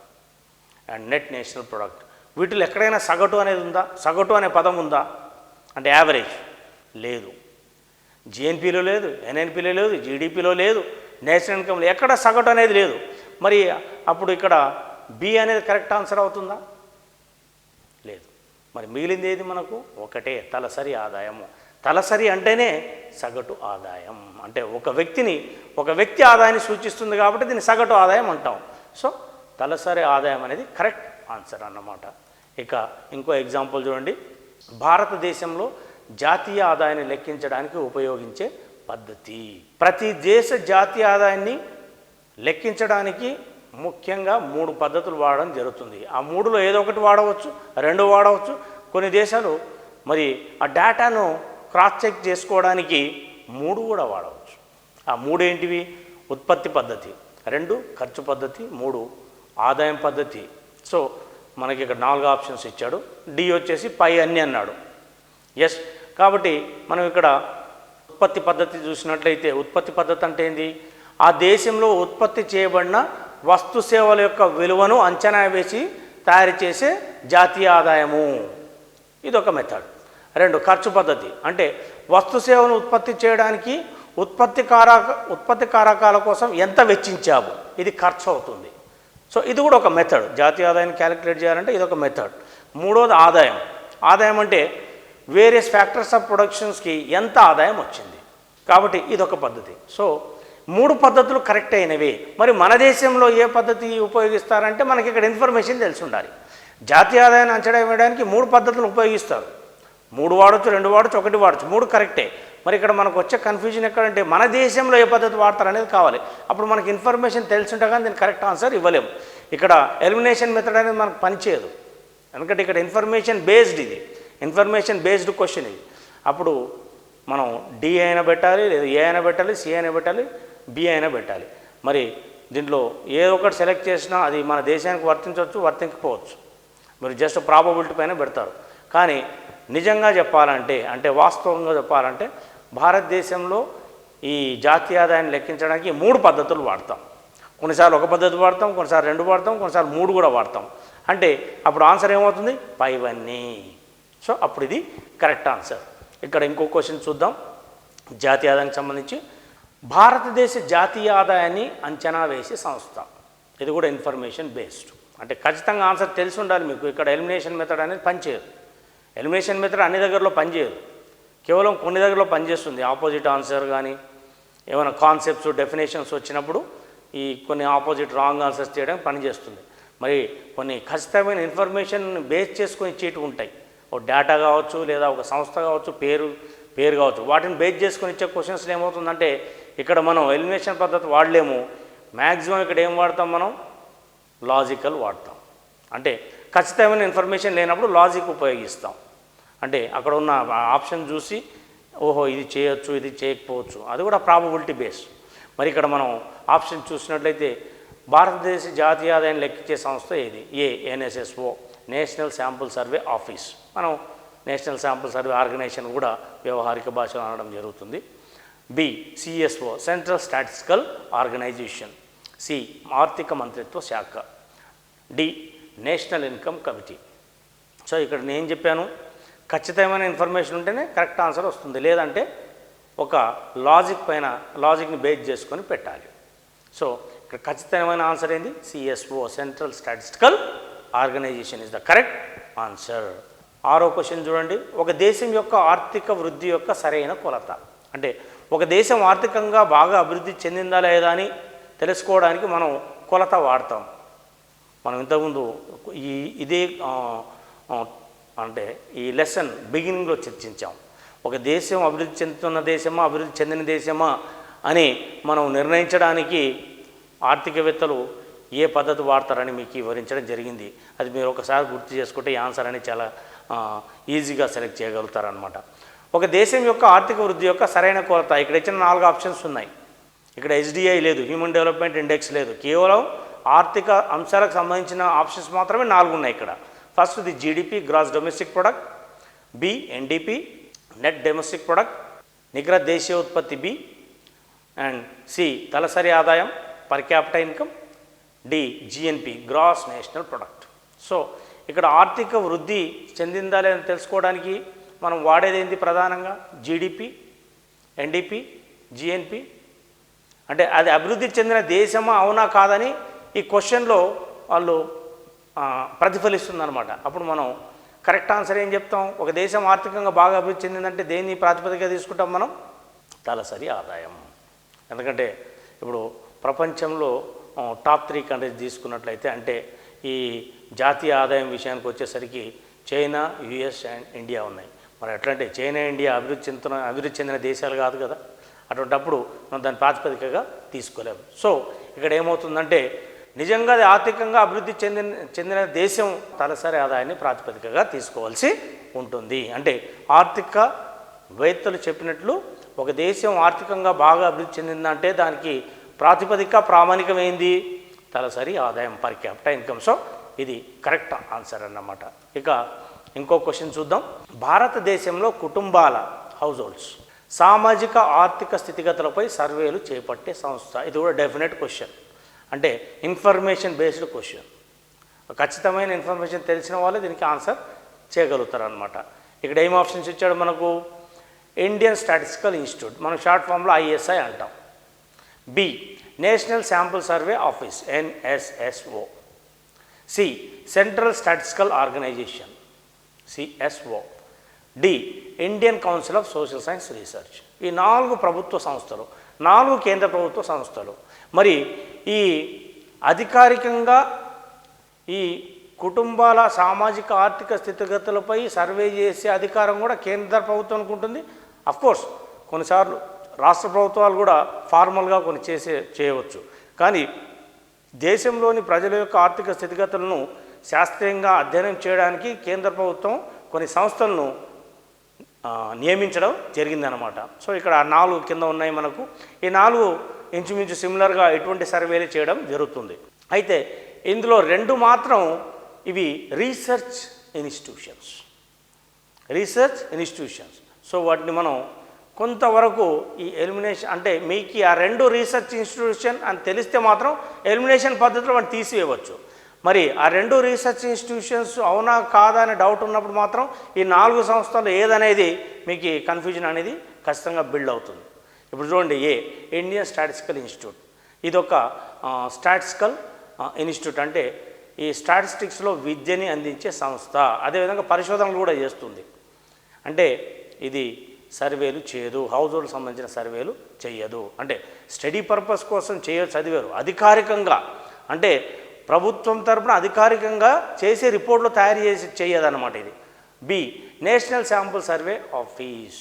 and net national product. వీటిలో ఎక్కడైనా సగటు అనేది ఉందా, సగటు అనే పదం ఉందా అంటే యావరేజ్ లేదు. జిఎన్పిలో లేదు, ఎన్ఎన్పిలో లేదు, జీడిపిలో లేదు, నేషనల్ ఇన్కమ్లో ఎక్కడ సగటు అనేది లేదు. మరి అప్పుడు ఇక్కడ బి అనేది కరెక్ట్ ఆన్సర్ అవుతుందా, లేదు. మరి మిగిలింది ఏది మనకు, ఒకటే తలసరి ఆదాయము. తలసరి అంటేనే సగటు ఆదాయం. అంటే ఒక వ్యక్తి ఆదాయాన్ని సూచిస్తుంది కాబట్టి దీన్ని సగటు ఆదాయం అంటాం. సో తలసరి ఆదాయం అనేది కరెక్ట్ ఆన్సర్ అన్నమాట. ఇక ఇంకో ఎగ్జాంపుల్ చూడండి, భారతదేశంలో జాతీయ ఆదాయాన్ని లెక్కించడానికి ఉపయోగించే పద్ధతి. ప్రతి దేశ జాతీయ ఆదాయాన్ని లెక్కించడానికి ముఖ్యంగా 3 పద్ధతులు వాడడం జరుగుతుంది. ఆ 3లో ఏదో ఒకటి వాడవచ్చు, 2 వాడవచ్చు. కొన్ని దేశాలు మరి ఆ డేటాను క్రాస్ చెక్ చేసుకోవడానికి 3 కూడా వాడవచ్చు. ఆ 3 ఏంటివి, ఉత్పత్తి పద్ధతి, 2 ఖర్చు పద్ధతి, 3 ఆదాయం పద్ధతి. సో మనకి ఇక్కడ 4 ఆప్షన్స్ ఇచ్చాడు. డి వచ్చేసి పై అన్ని అన్నాడు. ఎస్, కాబట్టి మనం ఇక్కడ ఉత్పత్తి పద్ధతి చూసినట్లయితే, ఉత్పత్తి పద్ధతి అంటే ఏంది? ఆ దేశంలో ఉత్పత్తి చేయబడిన వస్తు సేవల యొక్క విలువను అంచనా వేసి తయారు చేసే జాతీయ ఆదాయము, ఇదొక మెథడ్. 2 ఖర్చు పద్ధతి అంటే వస్తు సేవను ఉత్పత్తి చేయడానికి ఉత్పత్తి కారకాల కోసం ఎంత వెచ్చించాము, ఇది ఖర్చు అవుతుంది. సో ఇది కూడా ఒక మెథడ్. జాతీయ ఆదాయాన్ని క్యాలిక్యులేట్ చేయాలంటే ఇది ఒక మెథడ్. 3వది ఆదాయం. ఆదాయం అంటే వేరియస్ ఫ్యాక్టర్స్ ఆఫ్ ప్రొడక్షన్స్కి ఎంత ఆదాయం వచ్చింది, కాబట్టి ఇదొక పద్ధతి. సో 3 పద్ధతులు కరెక్ట్ అయినవి. మరి మన దేశంలో ఏ పద్ధతి ఉపయోగిస్తారంటే మనకి ఇక్కడ ఇన్ఫర్మేషన్ తెలిసి ఉండాలి. జాతీయ ఆదాయాన్ని అంచనా వేయడానికి 3 పద్ధతులు ఉపయోగిస్తారు. 3 వాడచ్చు, 2 వాడచ్చు, 1 వాడచ్చు, 3 కరెక్టే. మరి ఇక్కడ మనకు వచ్చే కన్ఫ్యూజన్ ఎక్కడంటే మన దేశంలో ఏ పద్ధతి వాడతారు అనేది కావాలి. అప్పుడు మనకి ఇన్ఫర్మేషన్ తెలిసింటే కానీ దీనికి కరెక్ట్ ఆన్సర్ ఇవ్వలేము. ఇక్కడ ఎలిమినేషన్ మెథడ్ అనేది మనకు పనిచేయదు, ఎందుకంటే ఇక్కడ ఇన్ఫర్మేషన్ బేస్డ్, ఇది ఇన్ఫర్మేషన్ బేస్డ్ క్వశ్చన్ ఇది. అప్పుడు మనం డి అయినా పెట్టాలి, లేదా ఏ అయినా పెట్టాలి, సి అయినా పెట్టాలి, బి అయినా పెట్టాలి. మరి దీంట్లో ఏ ఒకటి సెలెక్ట్ చేసినా అది మన దేశానికి వర్తించవచ్చు, వర్తించకపోవచ్చు. మీరు జస్ట్ ప్రాబబిలిటీ పైన పెడతారు. కానీ నిజంగా చెప్పాలంటే, అంటే వాస్తవంగా చెప్పాలంటే, భారతదేశంలో ఈ జాతీయ ఆదాయాన్ని లెక్కించడానికి 3 పద్ధతులు వాడతాం. కొన్నిసార్లు 1 పద్ధతి వాడతాం, కొన్నిసార్లు 2 వాడతాం, కొన్నిసార్లు 3 కూడా వాడతాం. అంటే అప్పుడు ఆన్సర్ ఏమవుతుంది? పైవన్నీ. సో అప్పుడు ఇది కరెక్ట్ ఆన్సర్. ఇక్కడ ఇంకో క్వశ్చన్ చూద్దాం. జాతీయ ఆదాయానికి సంబంధించి భారతదేశ జాతీయ ఆదాయాన్ని అంచనా వేసే సంస్థ, ఇది కూడా ఇన్ఫర్మేషన్ బేస్డ్. అంటే ఖచ్చితంగా ఆన్సర్ తెలిసి ఉండాలి మీకు. ఇక్కడ ఎలిమినేషన్ మెథడ్ అనేది పనిచేయదు. ఎలిమినేషన్ మెథడ్ అన్ని దగ్గరలో పనిచేయదు, కేవలం కొన్ని దగ్గరలో పనిచేస్తుంది. ఆపోజిట్ ఆన్సర్ కానీ ఏమైనా కాన్సెప్ట్స్, డెఫినేషన్స్ వచ్చినప్పుడు ఈ కొన్ని ఆపోజిట్ రాంగ్ ఆన్సర్స్ చేయడానికి పనిచేస్తుంది. మరి కొన్ని ఖచ్చితమైన ఇన్ఫర్మేషన్ బేస్ చేసుకొని ఇచ్చేవి ఉంటాయి. ఒక డేటా కావచ్చు, లేదా ఒక సంస్థ కావచ్చు, పేరు కావచ్చు, వాటిని బేస్ చేసుకొని ఇచ్చే క్వశ్చన్స్లో ఏమవుతుందంటే ఇక్కడ మనం ఎలిమినేషన్ పద్ధతి వాడలేము. మ్యాక్సిమం ఇక్కడ ఏం వాడతాం మనం? లాజికల్ వాడతాం. అంటే ఖచ్చితమైన ఇన్ఫర్మేషన్ లేనప్పుడు లాజిక్ ఉపయోగిస్తాం. అంటే అక్కడ ఉన్న ఆప్షన్ చూసి ఓహో ఇది చేయొచ్చు, ఇది చేయకపోవచ్చు, అది కూడా ప్రాబబిలిటీ బేస్. మరి ఇక్కడ మనం ఆప్షన్ చూసినట్లయితే భారతదేశ జాతీయ ఆదాయాన్ని లెక్కించే సంస్థ ఏది? A NSSO, National sample survey Office. మనం నేషనల్ శాంపుల్ సర్వే ఆర్గనైజేషన్ కూడా వ్యవహారిక భాషలో అనడం జరుగుతుంది. B CSO, central statistical Organisation. C ఆర్థిక మంత్రిత్వ శాఖ. D National Income Committee. So ఇక్కడ నేను చెప్పాను, ఖచ్చితమైన ఇన్ఫర్మేషన్ ఉంటేనే కరెక్ట్ ఆన్సర్ వస్తుంది, లేదంటే ఒక లాజిక్ని బేస్ చేసుకొని పెట్టాలి. సో ఇక్కడ ఖచ్చితమైన ఆన్సర్ ఏంది? CSO, central statistical organisation is the correct answer. 6వ క్వశ్చన్ చూడండి. ఒక దేశం యొక్క ఆర్థిక వృద్ధి యొక్క సరైన కొలత. అంటే ఒక దేశం ఆర్థికంగా బాగా అభివృద్ధి చెందిందా లేదా అని తెలుసుకోవడానికి మనం కొలత వాడతాం. మనం ఇంతకుముందు ఇదే అంటే ఈ లెసన్ బిగినింగ్లో చర్చించాం. ఒక దేశం అభివృద్ధి చెందుతున్న దేశమా, అభివృద్ధి చెందిన దేశమా అని మనం నిర్ణయించడానికి ఆర్థికవేత్తలు ఏ పద్ధతి వాడతారని మీకు వివరించడం జరిగింది. అది మీరు ఒకసారి గుర్తు చేసుకుంటే ఈ ఆన్సర్ అని చాలా ఈజీగా సెలెక్ట్ చేయగలుగుతారనమాట. ఒక దేశం యొక్క ఆర్థిక వృద్ధి యొక్క సరైన కొలత. ఇక్కడ ఇచ్చిన 4 ఆప్షన్స్ ఉన్నాయి. ఇక్కడ HDI లేదు, హ్యూమన్ డెవలప్మెంట్ ఇండెక్స్ లేదు, కేవలం ఆర్థిక అంశాలకు సంబంధించిన ఆప్షన్స్ మాత్రమే 4 ఉన్నాయి ఇక్కడ. First the GDP, gross domestic product. B NDP, net domestic product, నికర దేశీయ ఉత్పత్తి బి. అండ్ సి తలసరి ఆదాయం, per capital income. D GNP, gross national product. So ఇక్కడ ఆర్థిక వృద్ధి చెందిందా లేదని తెలుసుకోవడానికి మనం వాడేది ఏంటి? ప్రధానంగా GDP, NDP, GNP. అంటే అది అభివృద్ధి చెందిన దేశమా అవునా కాదని ఈ క్వశ్చన్లో వాళ్ళు ప్రతిఫలిస్తుందన్నమాట. అప్పుడు మనం కరెక్ట్ ఆన్సర్ ఏం చెప్తాం? ఒక దేశం ఆర్థికంగా బాగా అభివృద్ధి చెందిందంటే దేన్ని ప్రాతిపదికగా తీసుకుంటాం మనం? తలసరి ఆదాయం. ఎందుకంటే ఇప్పుడు ప్రపంచంలో టాప్ 3 కంట్రీస్ తీసుకున్నట్లయితే, అంటే ఈ జాతీయ ఆదాయం విషయానికి వచ్చేసరికి చైనా, US అండ్ ఇండియా ఉన్నాయి. మరి ఎట్లంటే చైనా, ఇండియా అభివృద్ధి చెందిన దేశాలు కాదు కదా. అటువంటప్పుడు మనం దాన్ని ప్రాతిపదికగా తీసుకోలేము. సో ఇక్కడ ఏమవుతుందంటే నిజంగా అది ఆర్థికంగా అభివృద్ధి చెందిన దేశం తలసరి ఆదాయాన్ని ప్రాతిపదికగా తీసుకోవాల్సి ఉంటుంది. అంటే ఆర్థికవేత్తలు చెప్పినట్లు ఒక దేశం ఆర్థికంగా బాగా అభివృద్ధి చెందిందంటే దానికి ప్రాతిపదిక ప్రామాణికం ఏంది? తలసరి ఆదాయం, పర్ క్యాపిటా ఇన్కమ్. సో ఇది కరెక్ట్ ఆన్సర్ అన్నమాట. ఇక ఇంకో క్వశ్చన్ చూద్దాం. భారతదేశంలో కుటుంబాల హౌస్ హోల్డ్స్ సామాజిక ఆర్థిక స్థితిగతులపై సర్వేలు చేపట్టే సంస్థ. ఇది కూడా డెఫినెట్ క్వశ్చన్, అంటే ఇన్ఫర్మేషన్ బేస్డ్ క్వశ్చన్. ఖచ్చితమైన ఇన్ఫర్మేషన్ తెలిసిన వాళ్ళే దీనికి ఆన్సర్ చేయగలుగుతారు అనమాట. ఇక్కడ ఏం ఆప్షన్స్ ఇచ్చాడు మనకు? ఇండియన్ స్టాటిస్టికల్ ఇన్స్టిట్యూట్, మనం షార్ట్ ఫామ్లో ఐఎస్ఐ అంటాం. B, national sample survey office, NSSO. C, central statistical organisation, CSO. D, Indian council of social science research. ఈ 4 ప్రభుత్వ సంస్థలు, 4 కేంద్ర ప్రభుత్వ సంస్థలు. మరి ఈ అధికారికంగా ఈ కుటుంబాల సామాజిక ఆర్థిక స్థితిగతులపై సర్వే చేసే అధికారం కూడా కేంద్ర ప్రభుత్వానికి ఉంటుంది. అఫ్కోర్స్ కొన్నిసార్లు రాష్ట్ర ప్రభుత్వాలు కూడా ఫార్మల్గా కొన్ని చేయవచ్చు. కానీ దేశంలోని ప్రజల యొక్క ఆర్థిక స్థితిగతులను శాస్త్రీయంగా అధ్యయనం చేయడానికి కేంద్ర ప్రభుత్వం కొన్ని సంస్థలను నియమించడం జరిగిందనమాట. సో ఇక్కడ 4 కింద ఉన్నాయి మనకు. ఈ 4 ఇంచుమించు సిమిలర్గా ఎటువంటి సర్వేలు చేయడం జరుగుతుంది. అయితే ఇందులో 2 మాత్రం ఇవి రీసెర్చ్ ఇన్స్టిట్యూషన్స్. సో వాటిని మనం కొంతవరకు ఈ ఎలిమినేషన్, అంటే మీకు ఆ 2 రీసెర్చ్ ఇన్స్టిట్యూషన్ అని తెలిస్తే మాత్రం ఎలిమినేషన్ పద్ధతిలో వాటిని తీసివేయవచ్చు. మరి ఆ 2 రీసెర్చ్ ఇన్స్టిట్యూషన్స్ అవునా కాదా అనే డౌట్ ఉన్నప్పుడు మాత్రం ఈ 4 సంస్థలు ఏదనేది మీకు కన్ఫ్యూజన్ అనేది ఖచ్చితంగా బిల్డ్ అవుతుంది. ఇప్పుడు చూడండి, ఇండియన్ స్టాటిస్టికల్ ఇన్స్టిట్యూట్. ఇదొక స్టాటిస్టికల్ ఇన్స్టిట్యూట్, అంటే ఈ స్టాటిస్టిక్స్లో విద్యని అందించే సంస్థ. అదేవిధంగా పరిశోధనలు కూడా చేస్తుంది. అంటే ఇది సర్వేలు చేయదు, హౌస్ హోల్డ్ సంబంధించిన సర్వేలు చేయదు. అంటే స్టడీ పర్పస్ కోసం చదివారు. అధికారికంగా అంటే ప్రభుత్వం తరపున అధికారికంగా చేసే రిపోర్ట్లు తయారు చేసి చేయదన్నమాట ఇది. B, national sample survey office,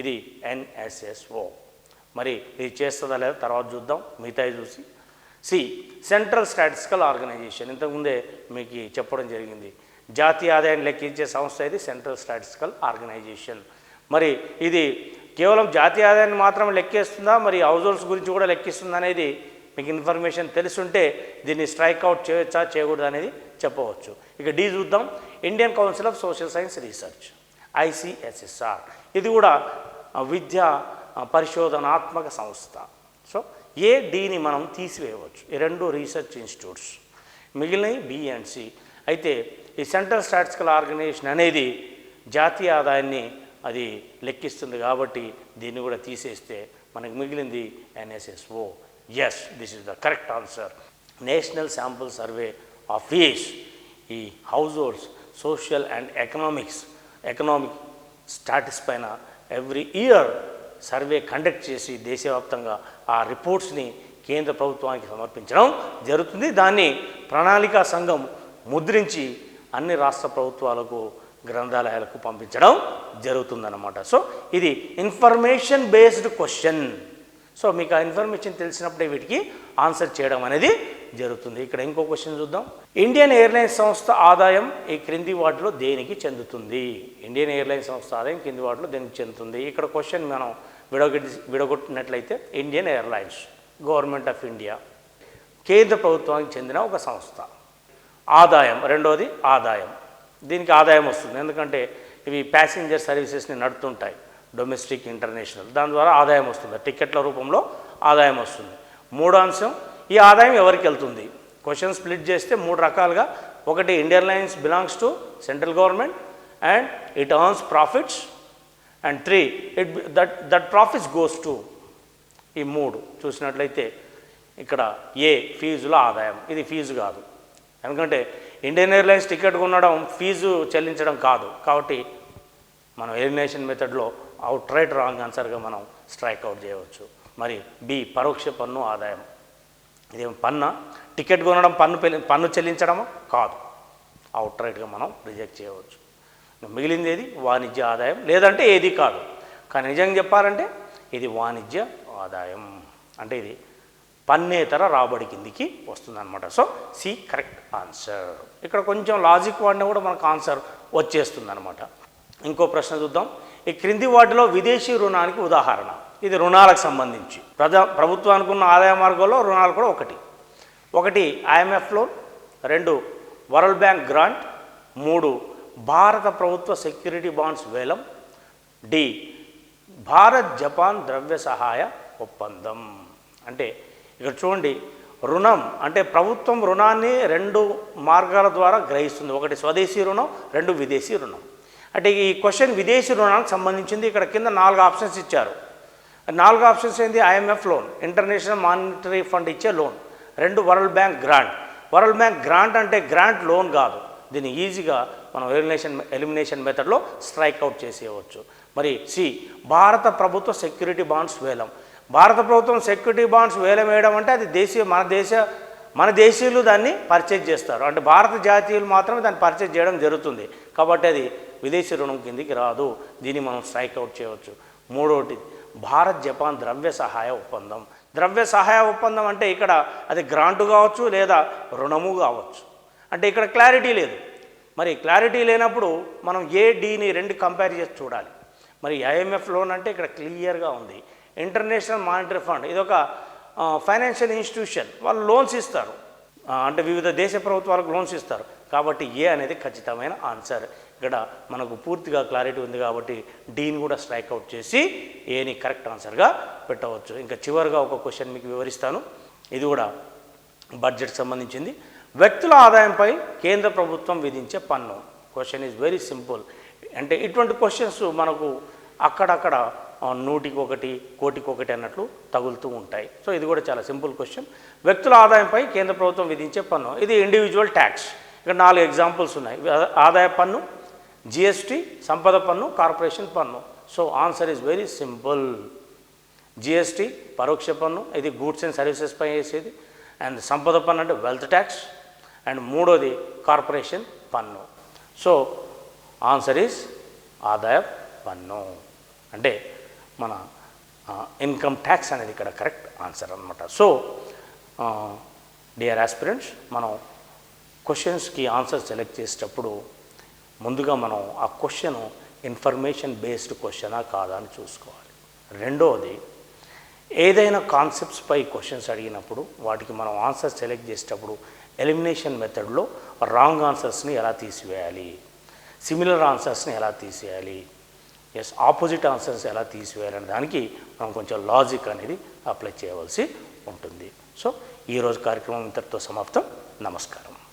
ఇది ఎన్ఎస్ఎస్ఓ. మరి ఇది చేస్తుందా లేదా తర్వాత చూద్దాం, మిగతాయి చూసి. C, central statistical organisation. ఇంతకుముందే మీకు చెప్పడం జరిగింది, జాతీయ ఆదాయాన్ని లెక్కించే సంస్థ ఇది సెంట్రల్ స్టాటిస్టికల్ ఆర్గనైజేషన్. మరి ఇది కేవలం జాతీయ ఆదాయాన్ని మాత్రమే లెక్కేస్తుందా, మరి హౌస్ హోల్డ్స్ గురించి కూడా లెక్కిస్తుందా అనేది మీకు ఇన్ఫర్మేషన్ తెలుసుంటే దీన్ని స్ట్రైక్ అవుట్ చేయొచ్చా చేయకూడదు అనేది చెప్పవచ్చు. ఇక డి చూద్దాం, Indian council of social science research, ఐసిఎస్ఎస్ఆర్. ఇది కూడా విద్యా పరిశోధనాత్మక సంస్థ. సో డిని మనం తీసివేయవచ్చు, ఈ 2 రీసెర్చ్ ఇన్స్టిట్యూట్స్. మిగిలినవి బి అండ్ సి. అయితే ఈ సెంట్రల్ స్టాటిస్టికల్ ఆర్గనైజేషన్ అనేది జాతీయ ఆదాయాన్ని అది లెక్కిస్తుంది కాబట్టి దీన్ని కూడా తీసేస్తే మనకు మిగిలింది NSSO. Yes, this is the correct answer. National sample survey office ఈ households social and economic status పైన ఎవ్రీ ఇయర్ సర్వే కండక్ట్ చేసి దేశవ్యాప్తంగా ఆ రిపోర్ట్స్ని కేంద్ర ప్రభుత్వానికి సమర్పించడం జరుగుతుంది. దాన్ని ప్రణాళికా సంఘం ముద్రించి అన్ని రాష్ట్ర ప్రభుత్వాలకు, గ్రంథాలయాలకు పంపించడం జరుగుతుందన్నమాట. సో ఇది ఇన్ఫర్మేషన్ బేస్డ్ క్వశ్చన్. సో మీకు ఆ ఇన్ఫర్మేషన్ తెలిసినప్పుడే వీటికి ఆన్సర్ చేయడం అనేది జరుగుతుంది. ఇక్కడ ఇంకో క్వశ్చన్ చూద్దాం. ఇండియన్ ఎయిర్లైన్స్ సంస్థ ఆదాయం ఈ క్రింది వాటిలో దేనికి చెందుతుంది? ఇండియన్ ఎయిర్లైన్స్ సంస్థ ఆదాయం కింది వాటిలో దేనికి చెందుతుంది? ఇక్కడ క్వశ్చన్ మనం విడగొట్టినట్లయితే Indian airlines government of India, కేంద్ర ప్రభుత్వానికి చెందిన ఒక సంస్థ. ఆదాయం, రెండోది ఆదాయం, దీనికి ఆదాయం వస్తుంది ఎందుకంటే ఇవి ప్యాసింజర్ సర్వీసెస్ని నడుపుతుంటాయి, డొమెస్టిక్, ఇంటర్నేషనల్. దాని ద్వారా ఆదాయం వస్తుంది, టికెట్ల రూపంలో ఆదాయం వస్తుంది. మూడో అంశం, ఈ ఆదాయం ఎవరికి వెళ్తుంది? క్వశ్చన్ స్ప్లిట్ చేస్తే 3 రకాలుగా. ఒకటి, Indian airlines belongs to central government and it earns profits, and 3 that profits goes to. ఈ 3 చూసినట్లయితే ఇక్కడ ఫీజుల ఆదాయం, ఇది ఫీజు కాదు. ఎందుకంటే ఇండియన్ ఎయిర్లైన్స్ టికెట్ కొనడం ఫీజు చెల్లించడం కాదు, కాబట్టి మనం ఎలిమినేషన్ మెథడ్లో అవుట్ రైట్ రాంగ్ ఆన్సర్గా మనం స్ట్రైక్ అవుట్ చేయవచ్చు. మరి బి, పరోక్ష పన్ను ఆదాయం, ఇదేం పన్ను? టికెట్ కొనడం పన్ను చెల్లించడమా? కాదు, అవుట్ రైట్గా మనం రిజెక్ట్ చేయవచ్చు. మిగిలింది ఏది? వాణిజ్య ఆదాయం, లేదంటే ఏది కాదు. కానీ నిజంగా చెప్పాలంటే ఇది వాణిజ్య ఆదాయం, అంటే ఇది పన్నేతర రాబడి కిందికి వస్తుందన్నమాట. So C correct answer. ఇక్కడ కొంచెం లాజిక్ వాడినా కూడా మనకు ఆన్సర్ వచ్చేస్తుంది అనమాట. ఇంకో ప్రశ్న చూద్దాం. ఈ క్రింది వాటిలో విదేశీ రుణానికి ఉదాహరణ. ఇది రుణాలకు సంబంధించి ప్రభుత్వానికి ఉన్న ఆదాయ మార్గాల్లో రుణాలు కూడా ఒకటి IMF loan, 2 world bank grant, 3 భారత ప్రభుత్వ సెక్యూరిటీ బాండ్స్ వేలం, డి భారత్ జపాన్ ద్రవ్య సహాయ ఒప్పందం. అంటే ఇక్కడ చూడండి, రుణం అంటే ప్రభుత్వం రుణాన్ని 2 మార్గాల ద్వారా గ్రహిస్తుంది. ఒకటి స్వదేశీ రుణం, 2 విదేశీ రుణం. అంటే ఈ క్వశ్చన్ విదేశీ రుణానికి సంబంధించింది. ఇక్కడ కింద 4 ఆప్షన్స్ ఇచ్చారు. 4 ఆప్షన్స్ ఏంటి? IMF loan, international monetary fund ఇచ్చే loan, 2 world bank grant. World bank grant అంటే గ్రాంట్ లోన్ కాదు. దీన్ని ఈజీగా మనం ఎలిమినేషన్ మెథడ్లో స్ట్రైక్ అవుట్ చేసేయవచ్చు. మరి సి భారత ప్రభుత్వ సెక్యూరిటీ బాండ్స్ వేలం. భారత ప్రభుత్వం సెక్యూరిటీ బాండ్స్ వేలం వేయడం అంటే అది మన దేశీయులు దాన్ని పర్చేజ్ చేస్తారు. అంటే భారత జాతీయులు మాత్రమే దాన్ని పర్చేజ్ చేయడం జరుగుతుంది. కాబట్టి అది విదేశీ రుణం కిందికి రాదు. దీన్ని మనం స్ట్రైక్ అవుట్ చేయవచ్చు. 3వది భారత్ జపాన్ ద్రవ్య సహాయ ఒప్పందం. ద్రవ్య సహాయ ఒప్పందం అంటే ఇక్కడ అది గ్రాంటు కావచ్చు లేదా రుణము కావచ్చు. అంటే ఇక్కడ క్లారిటీ లేదు. మరి క్లారిటీ లేనప్పుడు మనం ఏడిని 2 కంపేర్ చేసి చూడాలి. మరి ఐఎంఎఫ్ లోన్ అంటే ఇక్కడ క్లియర్గా ఉంది. ఇంటర్నేషనల్ మానిటరీ ఫండ్ ఇది ఒక ఫైనాన్షియల్ ఇన్స్టిట్యూషన్, వాళ్ళు లోన్స్ ఇస్తారు. అంటే వివిధ దేశ ప్రభుత్వాలకు లోన్స్ ఇస్తారు. కాబట్టి ఏ అనేది ఖచ్చితమైన ఆన్సర్. ఇక్కడ మనకు పూర్తిగా క్లారిటీ ఉంది కాబట్టి డీని కూడా స్ట్రైక్ అవుట్ చేసి ఏని కరెక్ట్ ఆన్సర్గా పెట్టవచ్చు. ఇంకా చివరిగా ఒక క్వశ్చన్ మీకు వివరిస్తాను. ఇది కూడా బడ్జెట్ సంబంధించింది. వ్యక్తుల ఆదాయంపై కేంద్ర ప్రభుత్వం విధించే పన్ను. Question is very simple. అంటే ఇటువంటి క్వశ్చన్స్ మనకు అక్కడక్కడ 100కి 1 అన్నట్లు తగులుతూ ఉంటాయి. సో ఇది కూడా చాలా సింపుల్ క్వశ్చన్. వ్యక్తుల ఆదాయంపై కేంద్ర ప్రభుత్వం విధించే పన్ను, ఇది ఇండివిజువల్ ట్యాక్స్. ఇక్కడ 4 ఎగ్జాంపుల్స్ ఉన్నాయి. ఆదాయ పన్ను, జిఎస్టీ, సంపద పన్ను, కార్పొరేషన్ పన్ను. So answer is very simple. GST పరోక్ష పన్ను, ఇది గూడ్స్ అండ్ సర్వీసెస్ పై వేసేది. అండ్ సంపద పన్ను అంటే వెల్త్ ట్యాక్స్. అండ్ 3వది కార్పొరేషన్ పన్ను. సో ఆన్సర్ ఈజ్ ఆదాయ పన్ను. అంటే మన ఇన్కమ్ ట్యాక్స్ అనేది ఇక్కడ కరెక్ట్ ఆన్సర్ అనమాట. సో డియర్ ఆస్పిరెంట్స్, మనం క్వశ్చన్స్కి ఆన్సర్ సెలెక్ట్ చేసేటప్పుడు ముందుగా మనం ఆ క్వశ్చన్ ఇన్ఫర్మేషన్ బేస్డ్ క్వశ్చనా కాదా అని చూసుకోవాలి. 2వది, ఏదైనా కాన్సెప్ట్స్పై క్వశ్చన్స్ అడిగినప్పుడు వాటికి మనం ఆన్సర్ సెలెక్ట్ చేసేటప్పుడు ఎలిమినేషన్ మెథడ్లో రాంగ్ ఆన్సర్స్ని ఎలా తీసివేయాలి, సిమిలర్ ఆన్సర్స్ని ఎలా తీసేయాలి, ఆపోజిట్ ఆన్సర్స్ ఎలా తీసివేయాలనే దానికి మనం కొంచెం లాజిక్ అనేది అప్లై చేయవలసి ఉంటుంది. సో ఈరోజు కార్యక్రమం ఇంతటితో సమాప్తం. నమస్కారం.